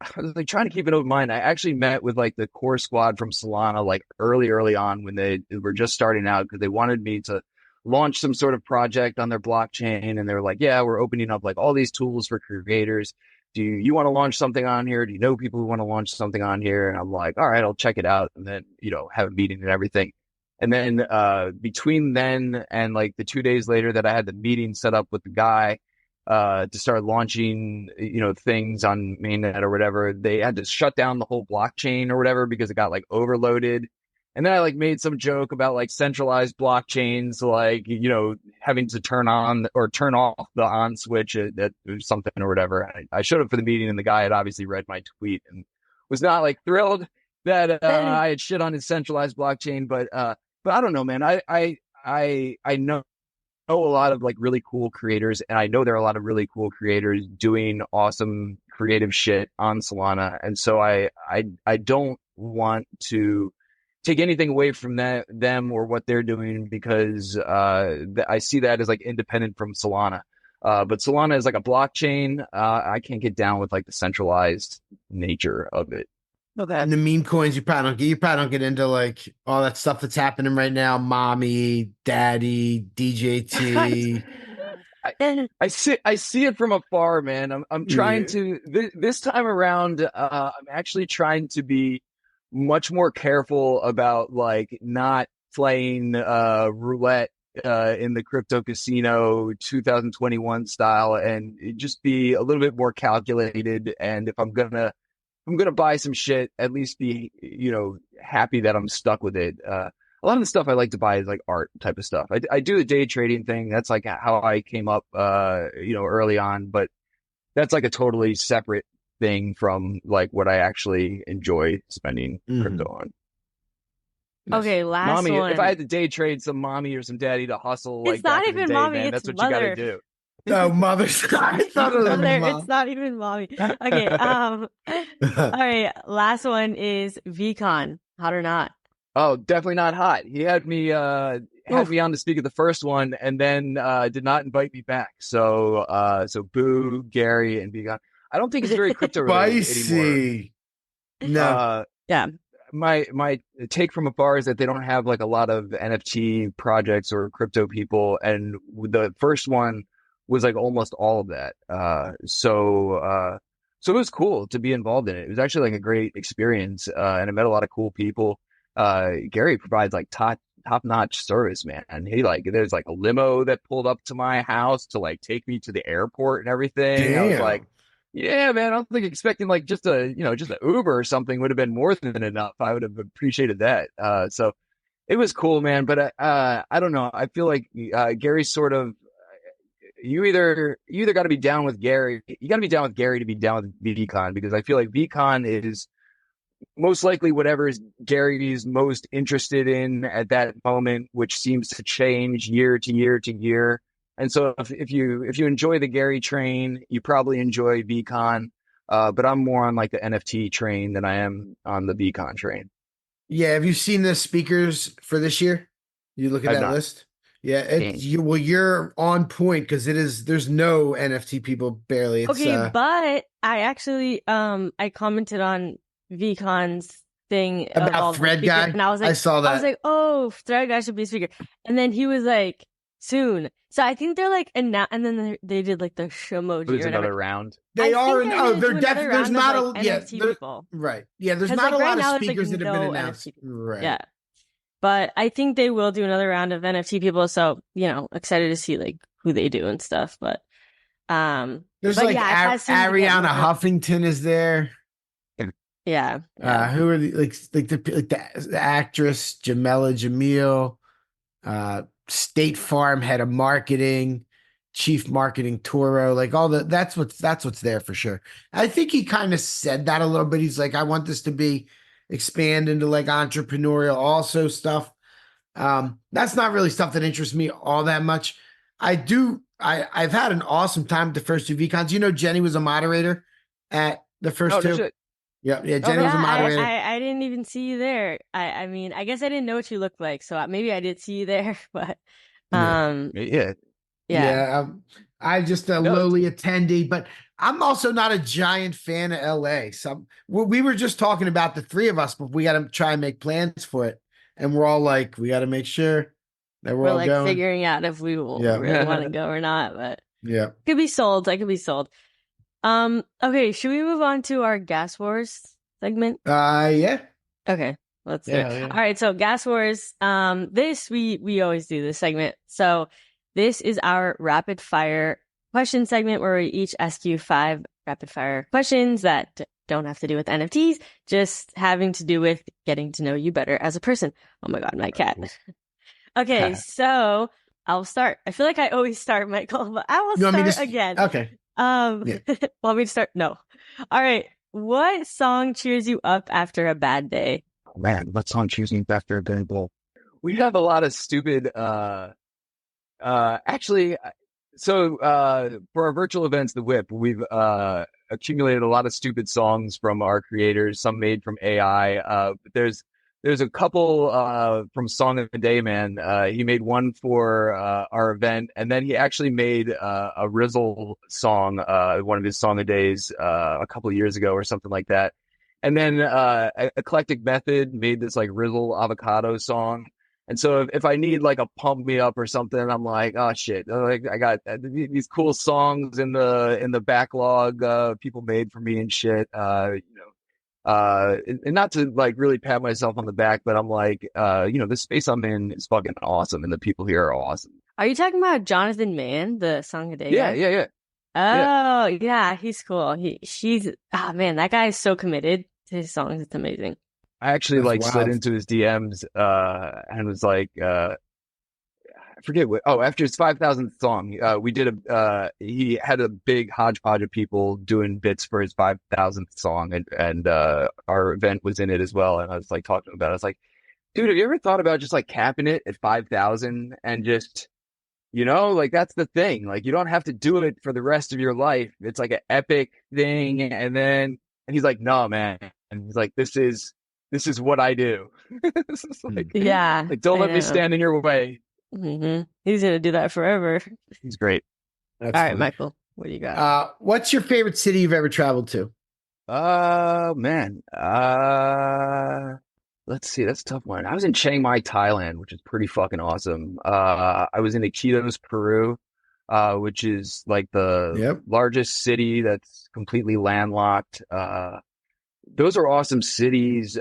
trying to keep an open mind. I actually met with like the core squad from Solana, like early on when they were just starting out, because they wanted me to launch some sort of project on their blockchain. And they were like, yeah, we're opening up like all these tools for creators. Do you want to launch something on here? Do you know people who want to launch something on here? And I'm like, all right, I'll check it out. And then, have a meeting and everything. And then, between then and like the 2 days later that I had the meeting set up with the guy, to start launching, things on mainnet or whatever, they had to shut down the whole blockchain or whatever because it got like overloaded. And then I like made some joke about like centralized blockchains, like, having to turn on or turn off the on switch at something or whatever. I showed up for the meeting, and the guy had obviously read my tweet and was not like thrilled that I had shit on his centralized blockchain. But I don't know, man. I know a lot of like really cool creators, and I know there are a lot of really cool creators doing awesome creative shit on Solana. And so I don't want to take anything away from them or what they're doing, because I see that as like independent from Solana. But Solana is like a blockchain. I can't get down with like the centralized nature of it. And the meme coins, you probably don't get into like all that stuff that's happening right now. Mommy, daddy, DJT. I see it from afar, man. I'm trying to this time around. I'm actually trying to be much more careful about like not playing roulette in the crypto casino 2021 style, and just be a little bit more calculated. And if I'm gonna buy some shit, at least be, happy that I'm stuck with it. A lot of the stuff I like to buy is like art type of stuff. I do the day trading thing. That's like how I came up, early on, but that's like a totally separate thing from like what I actually enjoy spending crypto on. Okay, last mommy, one. If I had to day trade some mommy or some daddy to hustle, it's like not back even in the day, mommy, man, it's that's what mother. you gotta do. No, mother's I thought it was mom. It's not even mommy. Okay, all right, last one is VCon. Hot or not? Oh, definitely not hot. He had me on to speak at the first one, and then did not invite me back. So boo, Gary, and VCon. I don't think it's very crypto related anymore. No. Yeah. My take from afar is that they don't have like a lot of NFT projects or crypto people, and the first one was like almost all of that. So it was cool to be involved in it. It was actually like a great experience, and I met a lot of cool people. Gary provides like top-notch service, man. And there's like a limo that pulled up to my house to like take me to the airport and everything. Damn. I was like, yeah, man, I don't think expecting like just an Uber or something would have been more than enough. I would have appreciated that. So it was cool, man. But I don't know. I feel like Gary's sort of, you either got to be down with Gary. You got to be down with Gary to be down with VCon, because I feel like VCon is most likely whatever is Gary's most interested in at that moment, which seems to change year to year to year. And so if you enjoy the Gary train, you probably enjoy VCon. But I'm more on like the NFT train than I am on the VCon train. Yeah, have you seen the speakers for this year? You look at that list? Yeah, you're on point, because there's no NFT people barely. It's, but I actually I commented on VCon's thing about Thread Guy, and I was like, I saw that. I was like, oh, Thread Guy should be a speaker, and then he was like, soon. So I think they're like, and then they did like the shimoji. There's another round. They are. They're definitely. There's not NFT people. Right. Yeah. There's not a lot of speakers that have been announced. Right. Yeah. But I think they will do another round of NFT people. So, excited to see like who they do and stuff. But there's but like yeah, it has seemed to get Ariana more- Huffington is there. Yeah. Who are the actress Jamela Jamil, State Farm head of marketing, chief marketing Toro, like all that's what's there for sure. I think he kind of said that a little bit. He's like, I want this to be expand into like entrepreneurial also stuff. That's not really stuff that interests me all that much. I've had an awesome time at the first two VCons. Jenny was a moderator at the first two. Shit. Yeah, Jenny was a moderator. I didn't even see you there. I mean, I guess I didn't know what you looked like, so maybe I did see you there, but Yeah. I'm just a lowly attendee, but I'm also not a giant fan of LA. So we were just talking about the three of us, but we got to try and make plans for it, and we're all like, we got to make sure that we're all like going. figuring out if we will really want to go or not. But yeah, could be sold. I could be sold. Okay, should we move on to our Gas Wars segment? Yeah. Okay, let's do it. Yeah. All right, so Gas Wars. This we always do this segment. So this is our rapid fire question segment where we each ask you 5 rapid fire questions that don't have to do with NFTs, just having to do with getting to know you better as a person. Oh my God, my cat. Okay, so I'll start. I feel like I always start, Michael, but I will start again. Okay. Want me to start? No. All right. What song cheers you up after a bad day? Oh, man, what song cheers me up after a bad day? We have a lot of stupid, actually, so for our virtual events, the WIP, we've accumulated a lot of stupid songs from our creators, some made from AI. But there's a couple from Song of the Day, man. He made one for our event, and then he actually made a Rizzle song, one of his Song of Days, a couple of years ago or something like that. And then Eclectic Method made this like Rizzle avocado song. And so if I need like a pump me up or something, I'm like, oh shit, like I got these cool songs in the backlog people made for me and shit. And not to like really pat myself on the back, but I'm like, the space I'm in is fucking awesome, and the people here are awesome. Are you talking about Jonathan Mann, the Song of the Day guy? Yeah. Oh, yeah, he's cool. Man, that guy is so committed to his songs. It's amazing. I actually That's slid wild. into his DMs and was like, I forget what. Oh, after his 5,000th song, we did he had a big hodgepodge of people doing bits for his 5,000th song, and our event was in it as well. And I was like talking about it. I was like, dude, have you ever thought about just like capping it at 5,000 and just, like that's the thing. Like you don't have to do it for the rest of your life. It's like an epic thing. And he's like, no, man. And he's like, this is what I do. This is like, Yeah. like, don't let me stand in your way. Mm-hmm. He's going to do that forever. He's great. That's All right, funny. Michael, what do you got? What's your favorite city you've ever traveled to? Man. Let's see. That's a tough one. I was in Chiang Mai, Thailand, which is pretty fucking awesome. I was in Iquitos, Peru, which is like the largest city that's completely landlocked. Those are awesome cities.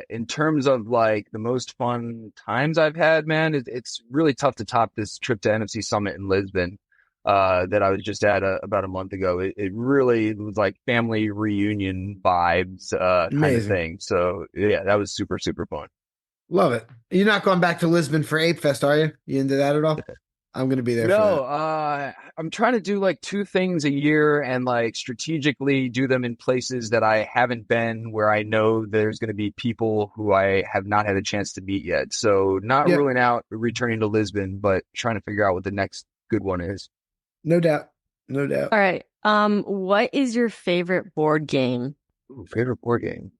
In terms of like the most fun times I've had, man, it's really tough to top this trip to NFC Summit in Lisbon that I was just at about a month ago. It really was like family reunion vibes kind of thing. So yeah, that was super, super fun. Love it. You're not going back to Lisbon for Ape Fest, are you? You into that at all? I'm going to be there for that. I'm trying to do like 2 things a year and like strategically do them in places that I haven't been, where I know there's going to be people who I have not had a chance to meet yet. So not ruling out returning to Lisbon, but trying to figure out what the next good one is. No doubt. No doubt. All right. What is your favorite board game? Ooh, favorite board game?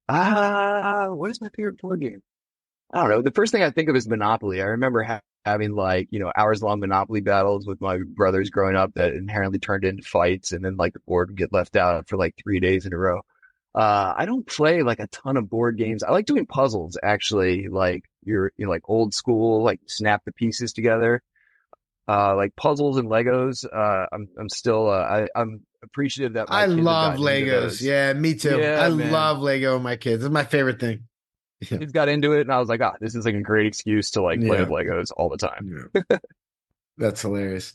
Huh. What is my favorite board game? I don't know. The first thing I think of is Monopoly. I remember having like, hours long Monopoly battles with my brothers growing up that inherently turned into fights, and then like the board would get left out for like 3 days in a row. I don't play like a ton of board games. I like doing puzzles, actually, like you're like old school, like snap the pieces together. Like puzzles and Legos. I'm still, I'm appreciative that my I kids have love gotten into Legos. those. Yeah, me too. Yeah, I man. love Lego with my kids. It's my favorite thing. Yeah. Kids got into it, and I was like, this is like a great excuse to like play Yeah. with Legos all the time. Yeah. That's hilarious.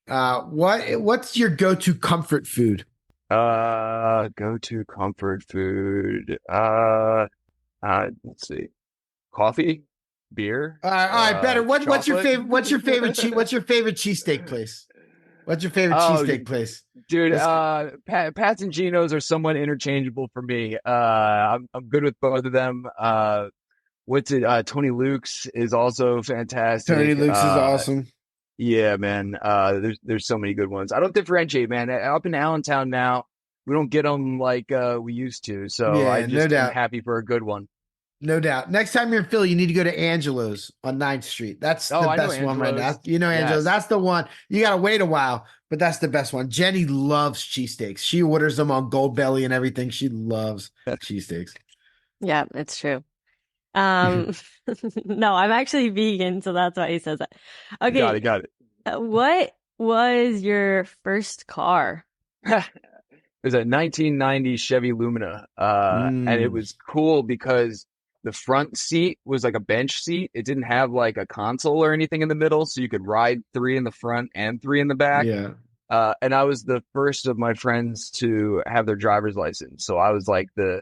What's your go-to comfort food? Go-to comfort food. Let's see. Coffee, beer, All right, better. What's your chocolate. favorite? What's your favorite cheesesteak place? What's your favorite Oh, cheesesteak place? Dude, Let's- Pats and Geno's are somewhat interchangeable for me. I'm good with both of them. What's it? Tony Luke's is also fantastic. Tony Luke's is awesome. Yeah, man. There's so many good ones. I don't differentiate, man. Up in Allentown now, we don't get them like we used to. So Yeah, I no just am doubt. happy for a good one. No doubt. Next time you're in Philly, you need to go to Angelo's on 9th Street. That's Oh, the I know best one right now. Angelo's. You know Angelo's. Yes. That's the one. You got to wait a while, but that's the best one. Jenny loves cheesesteaks. She orders them on Gold Belly and everything. She loves cheesesteaks. Yeah, it's true. No, I'm actually vegan, so that's why he says that. Okay, Got it. what was your first car? It was a 1990 Chevy Lumina, and it was cool because the front seat was like a bench seat. It didn't have like a console or anything in the middle, so you could ride 3 in the front and 3 in the back. Yeah. And I was the first of my friends to have their driver's license, so I was like the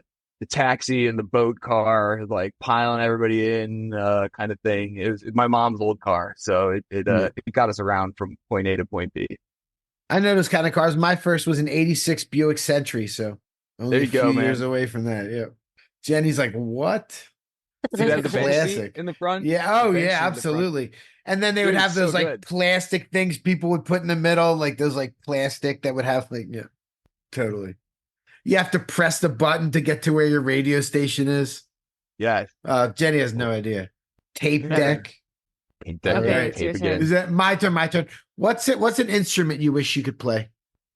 taxi and the boat car, like piling everybody in, kind of thing. It was my mom's old car, so it got us around from point A to point B. I know those kind of cars. My first was an 86 Buick Century, so only There you a few go, man. years away from that. Yeah. Jenny's like, what? Did it have the bench seat Classic. in the front? Yeah. Oh, The bench seat yeah, in the front. absolutely. And then they would Dude, have those so like good. plastic things people would put in the middle, like those like plastic that would have like, yeah, totally. You have to press the button to get to where your radio station is. Yeah. Jenny has no idea. Tape Yeah. deck. Okay, Alright. it's your Tape turn. again. Is that my turn? My turn. What's an instrument you wish you could play?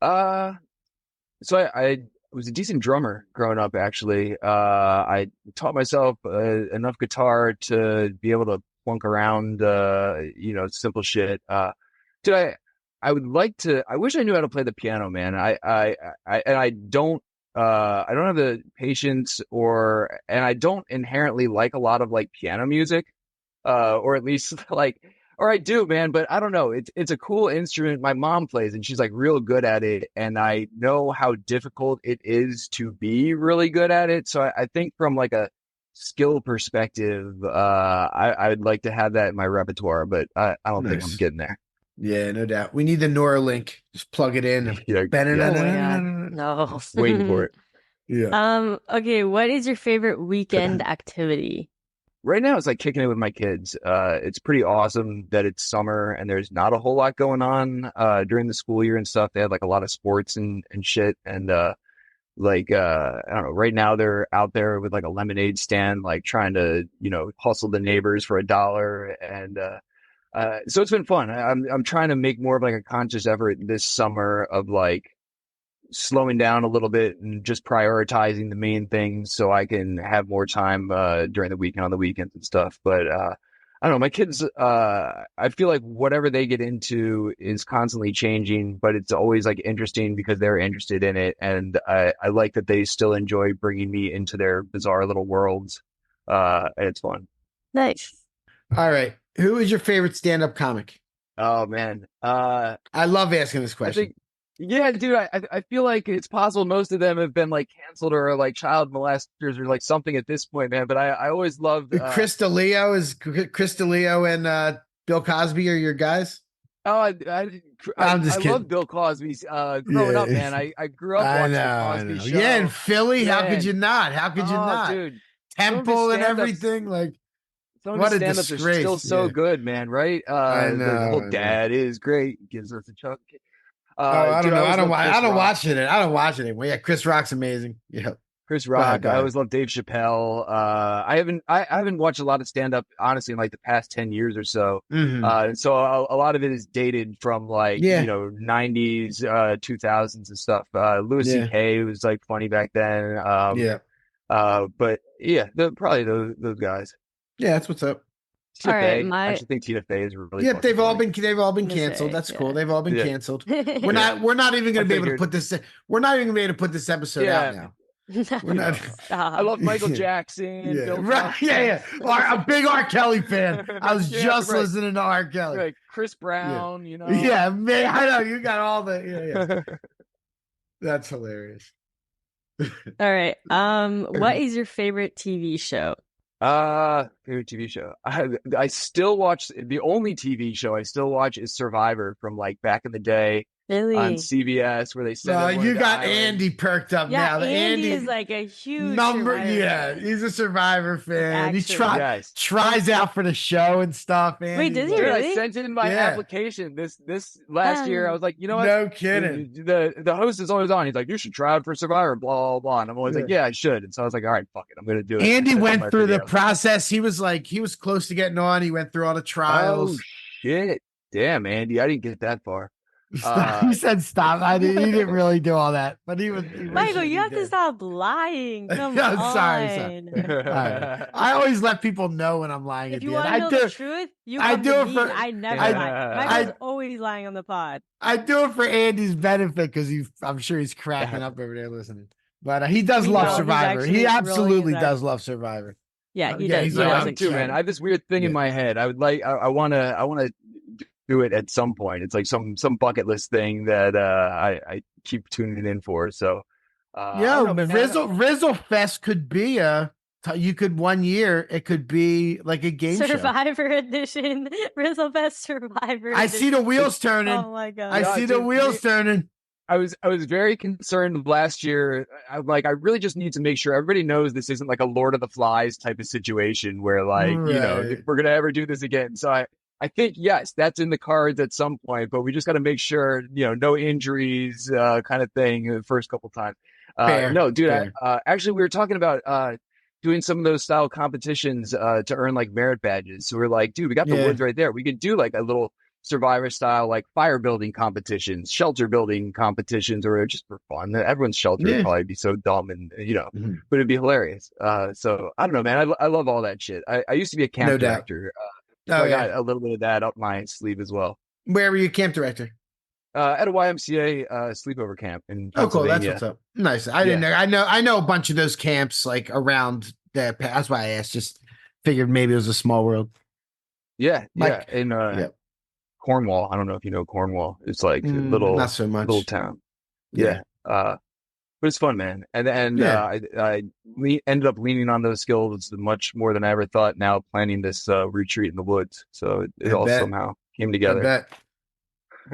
So I was a decent drummer growing up, actually. I taught myself enough guitar to be able to plunk around, simple shit. Dude, I would like to. I wish I knew how to play the piano, man. I don't have the patience, and I don't inherently like a lot of like piano music, or at least like. Or I do, man, but I don't know. It's a cool instrument. My mom plays, and she's like real good at it. And I know how difficult it is to be really good at it. So I think from like a skill perspective, I would like to have that in my repertoire, but I don't think Nice. I'm getting there. Yeah, no doubt. We need the Neuralink. Just plug it in. Yeah, Oh my God, no. waiting for it. Yeah. Okay, what is your favorite weekend activity? Right now, it's like kicking it with my kids. It's pretty awesome that it's summer and there's not a whole lot going on during the school year and stuff. They had like a lot of sports and shit. And I don't know, right now they're out there with like a lemonade stand, like trying to, hustle the neighbors for $1. And so it's been fun. I'm trying to make more of like a conscious effort this summer of like slowing down a little bit and just prioritizing the main things so I can have more time during the weekend on the weekends and stuff. But I don't know, my kids, I feel like whatever they get into is constantly changing, but it's always like interesting because they're interested in it. And I like that they still enjoy bringing me into their bizarre little worlds. And it's fun. Nice. All right. Who is your favorite stand-up comic? Oh man. I love asking this I question. think, yeah, dude, I feel like it's possible most of them have been like canceled or like child molesters or like something at this point, man. But I always loved Chris D'Elia and Bill Cosby are your guys? I'm just kidding. love Bill Cosby's growing up, man. I grew up watching the Cosby Show. Yeah, in Philly, how could Man. you not? How could you not? Dude, Temple and stand-ups- everything, like some what of a his stand-ups are disgrace. still so Yeah. good, man. Right? I The know, whole I know. dad is great. Gives us a chuck. I Dude, don't know. always I don't loved watch. Chris I don't Rock. watch it. I don't watch it anymore. Yeah, Chris Rock's amazing. Yeah. Chris Go ahead, Rock. go I ahead. always love Dave Chappelle. I haven't watched a lot of stand up honestly in like the past 10 years or so. Mhm. And so a lot of it is dated from like Yeah. 90s, 2000s and stuff. Louis Yeah. C.K. was like funny back then. Yeah. But yeah, probably those guys. Yeah, that's what's up. Tina All right, Fey. I actually think Tina Fey is really. Yep, fucking they've all funny. been Gonna canceled. say, That's yeah. cool. They've all been Yeah. canceled. We're not even I gonna be able to figured. put this. We're not even gonna be able to put this episode out Yeah. now. We're not. I love Michael Jackson. Yeah, Bill right. Cosby. Yeah. A big R. Kelly fan. I was Yeah, just right. listening to R. Kelly. Like Chris Brown, you know. Yeah, man. I know you got all the. Yeah. That's hilarious. All right. What is your favorite TV show? Favorite TV show. I still watch, the only TV show I still watch is Survivor from like back in the day Really? on CBS, where they send everyone You to got islands. Andy perked up Yeah, now. The Andy is like a huge number. Survivor Yeah, fan. he's a Survivor fan. He Actually. Yes. tries out for the show and stuff. Andy. Wait, does he Dude, really? I sent in my Yeah. application this last year. I was like, you know what? No kidding. The host is always on. He's like, you should try out for Survivor, blah, blah, blah. And I'm always like, yeah, I should. And so I was like, all right, fuck it. I'm going to do it. Andy I sent in went my through the video. process. He was close to getting on. He went through all the trials. Oh, shit. Damn, Andy. I didn't get that far. He said stop. He didn't really do all that, but he was. Michael, you have to stop lying. Come I'm on. sorry. All right. I always let people know when I'm lying. If at you the end. want to know the truth, you I come do to it me. for- I never I- lie. Michael's always lying on the pod. I do it for Andy's benefit because I'm sure he's cracking up over there listening. But he does We love know, he's Survivor. actually He rolling absolutely his eyes. does love Survivor. Yeah, he Yeah, does. he's He like, I loves I'm it. do, man. I have this weird thing in Yeah. my head. I would like, I want to do it at some point. It's like some bucket list thing that I keep tuning in for. So, I Yo, don't know, man. Rizzle Fest could be you could 1 year, it could be like a game show. Survivor edition. Rizzle Fest Survivor I edition. see the wheels turning. Oh my god. I Yeah, see the dude, wheels turning. I was very concerned last year. I really just need to make sure everybody knows this isn't like a Lord of the Flies type of situation where like, you know, Right. if we're going to ever do this again. So I think, yes, that's in the cards at some point, but we just got to make sure, you know, no injuries, kind of thing the first couple times. Fair, No, dude, fair. actually we were talking about, doing some of those style competitions, to earn like merit badges. So we're like, dude, we got the Yeah. woods right there. We could do like a little Survivor style, like fire building competitions, shelter building competitions, or just for fun. Everyone's shelter would probably be so dumb and, you know, Mhm. but it'd be hilarious. So I don't know, man. I love all that shit. I used to be a camp No doubt. director. Oh, So I yeah. got a little bit of that up my sleeve as well. Where were you camp director? At a YMCA sleepover camp in Oh, cool. That's Pennsylvania. what's up. Nice. I didn't know. I know a bunch of those camps like around that. That's why I asked. Just figured maybe it was a small world. Yeah, Like- yeah. In yeah. Cornwall. I don't know if you know Cornwall. It's like a little Not so much. little town. Yeah. But it's fun, man. And Yeah. I ended up leaning on those skills much more than I ever thought. Now planning this retreat in the woods, so it I all bet. somehow came I together. bet.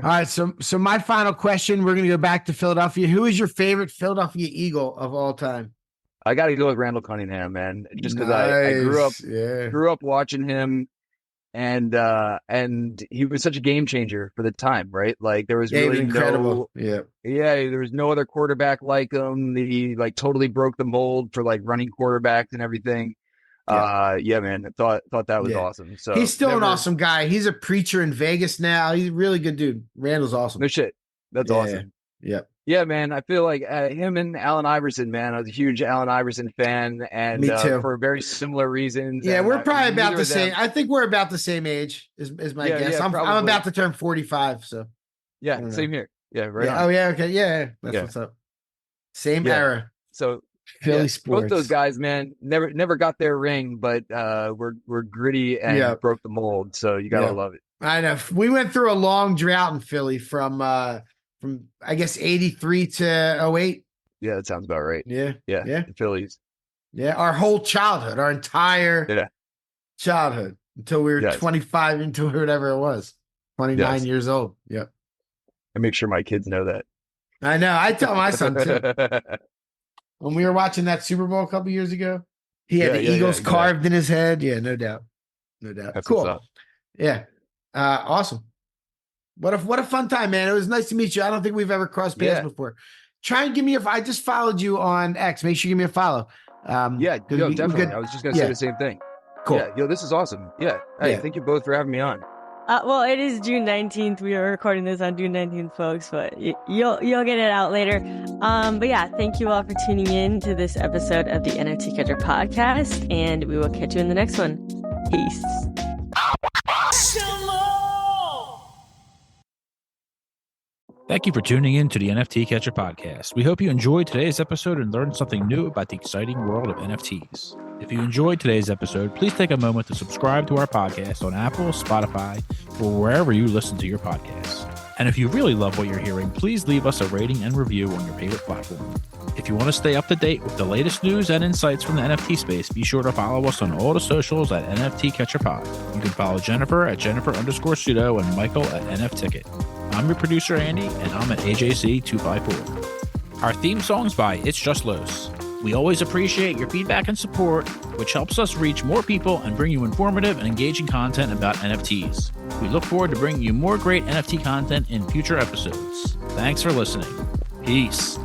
All right. So my final question. We're gonna go back to Philadelphia. Who is your favorite Philadelphia Eagle of all time? I got to go with Randall Cunningham, man. Just because I Nice. Yeah. grew up watching him, and he was such a game changer for the time, right? Like there was Yeah, he was really incredible. Yeah. there was no other quarterback like him. He like totally broke the mold for like running quarterbacks and everything. Yeah, man. I thought that was Yeah. awesome. So He's still an never- awesome guy. He's a preacher in Vegas now. He's a really good dude. Randall's awesome. No shit. That's Yeah. awesome. Yep. Yeah, man. I feel like him and Allen Iverson, man. I was a huge Allen Iverson fan, and Me too. for very similar reasons. Yeah, and we're probably about neither the of same. them- I think we're about the same age. Is my Yeah, guess. yeah, I'm probably. about to turn 45. So I Yeah, don't know. same here. Yeah, right. yeah. on. Oh yeah. Okay. Yeah. That's Yeah. what's up. Same Yeah. era. So Philly yeah, sports. both those guys, man, never got their ring, but we're gritty and Yeah. broke the mold. So you gotta Yeah. love it. I know. We went through a long drought in Philly from I guess 83 to 08. Yeah, that sounds about right. Yeah. Yeah, Yeah. the Phillies. Yeah. Our whole childhood, our entire Yeah. childhood until we were Yes. 25 into whatever it was. 29 Yes. years old. Yep. I make sure my kids know that. I know. I tell my son too. When we were watching that Super Bowl a couple years ago, he had Yeah, the yeah, Eagles yeah, carved in his head. Yeah, no doubt. No doubt. That's Cool. what's up. Yeah. Awesome. What a fun time, man. It was nice to meet you. I don't think we've ever crossed paths Yeah. before. Try and give me I just followed you on X. Make sure you give me a follow. Yeah, 'cause yo, we definitely. could- I was just gonna yeah. say the same thing. Cool. Yeah, yo, this is awesome. Yeah. Hey, Yeah. thank you both for having me on. Well, it is June 19th. We are recording this on June 19th, folks, but you'll get it out later. But yeah, thank you all for tuning in to this episode of the NFT Catcher podcast, and we will catch you in the next one. Peace. Thank you for tuning in to the NFT Catcher Podcast. We hope you enjoyed today's episode and learned something new about the exciting world of NFTs. If you enjoyed today's episode, please take a moment to subscribe to our podcast on Apple, Spotify, or wherever you listen to your podcasts. And if you really love what you're hearing, please leave us a rating and review on your favorite platform. If you want to stay up to date with the latest news and insights from the NFT space, be sure to follow us on all the socials at NFT Catcher Pod. You can follow Jennifer at Jennifer_pseudo and Michael at NFTicket. I'm your producer, Andy, and I'm at AJC254. Our theme song's by It's Just Los. We always appreciate your feedback and support, which helps us reach more people and bring you informative and engaging content about NFTs. We look forward to bringing you more great NFT content in future episodes. Thanks for listening. Peace.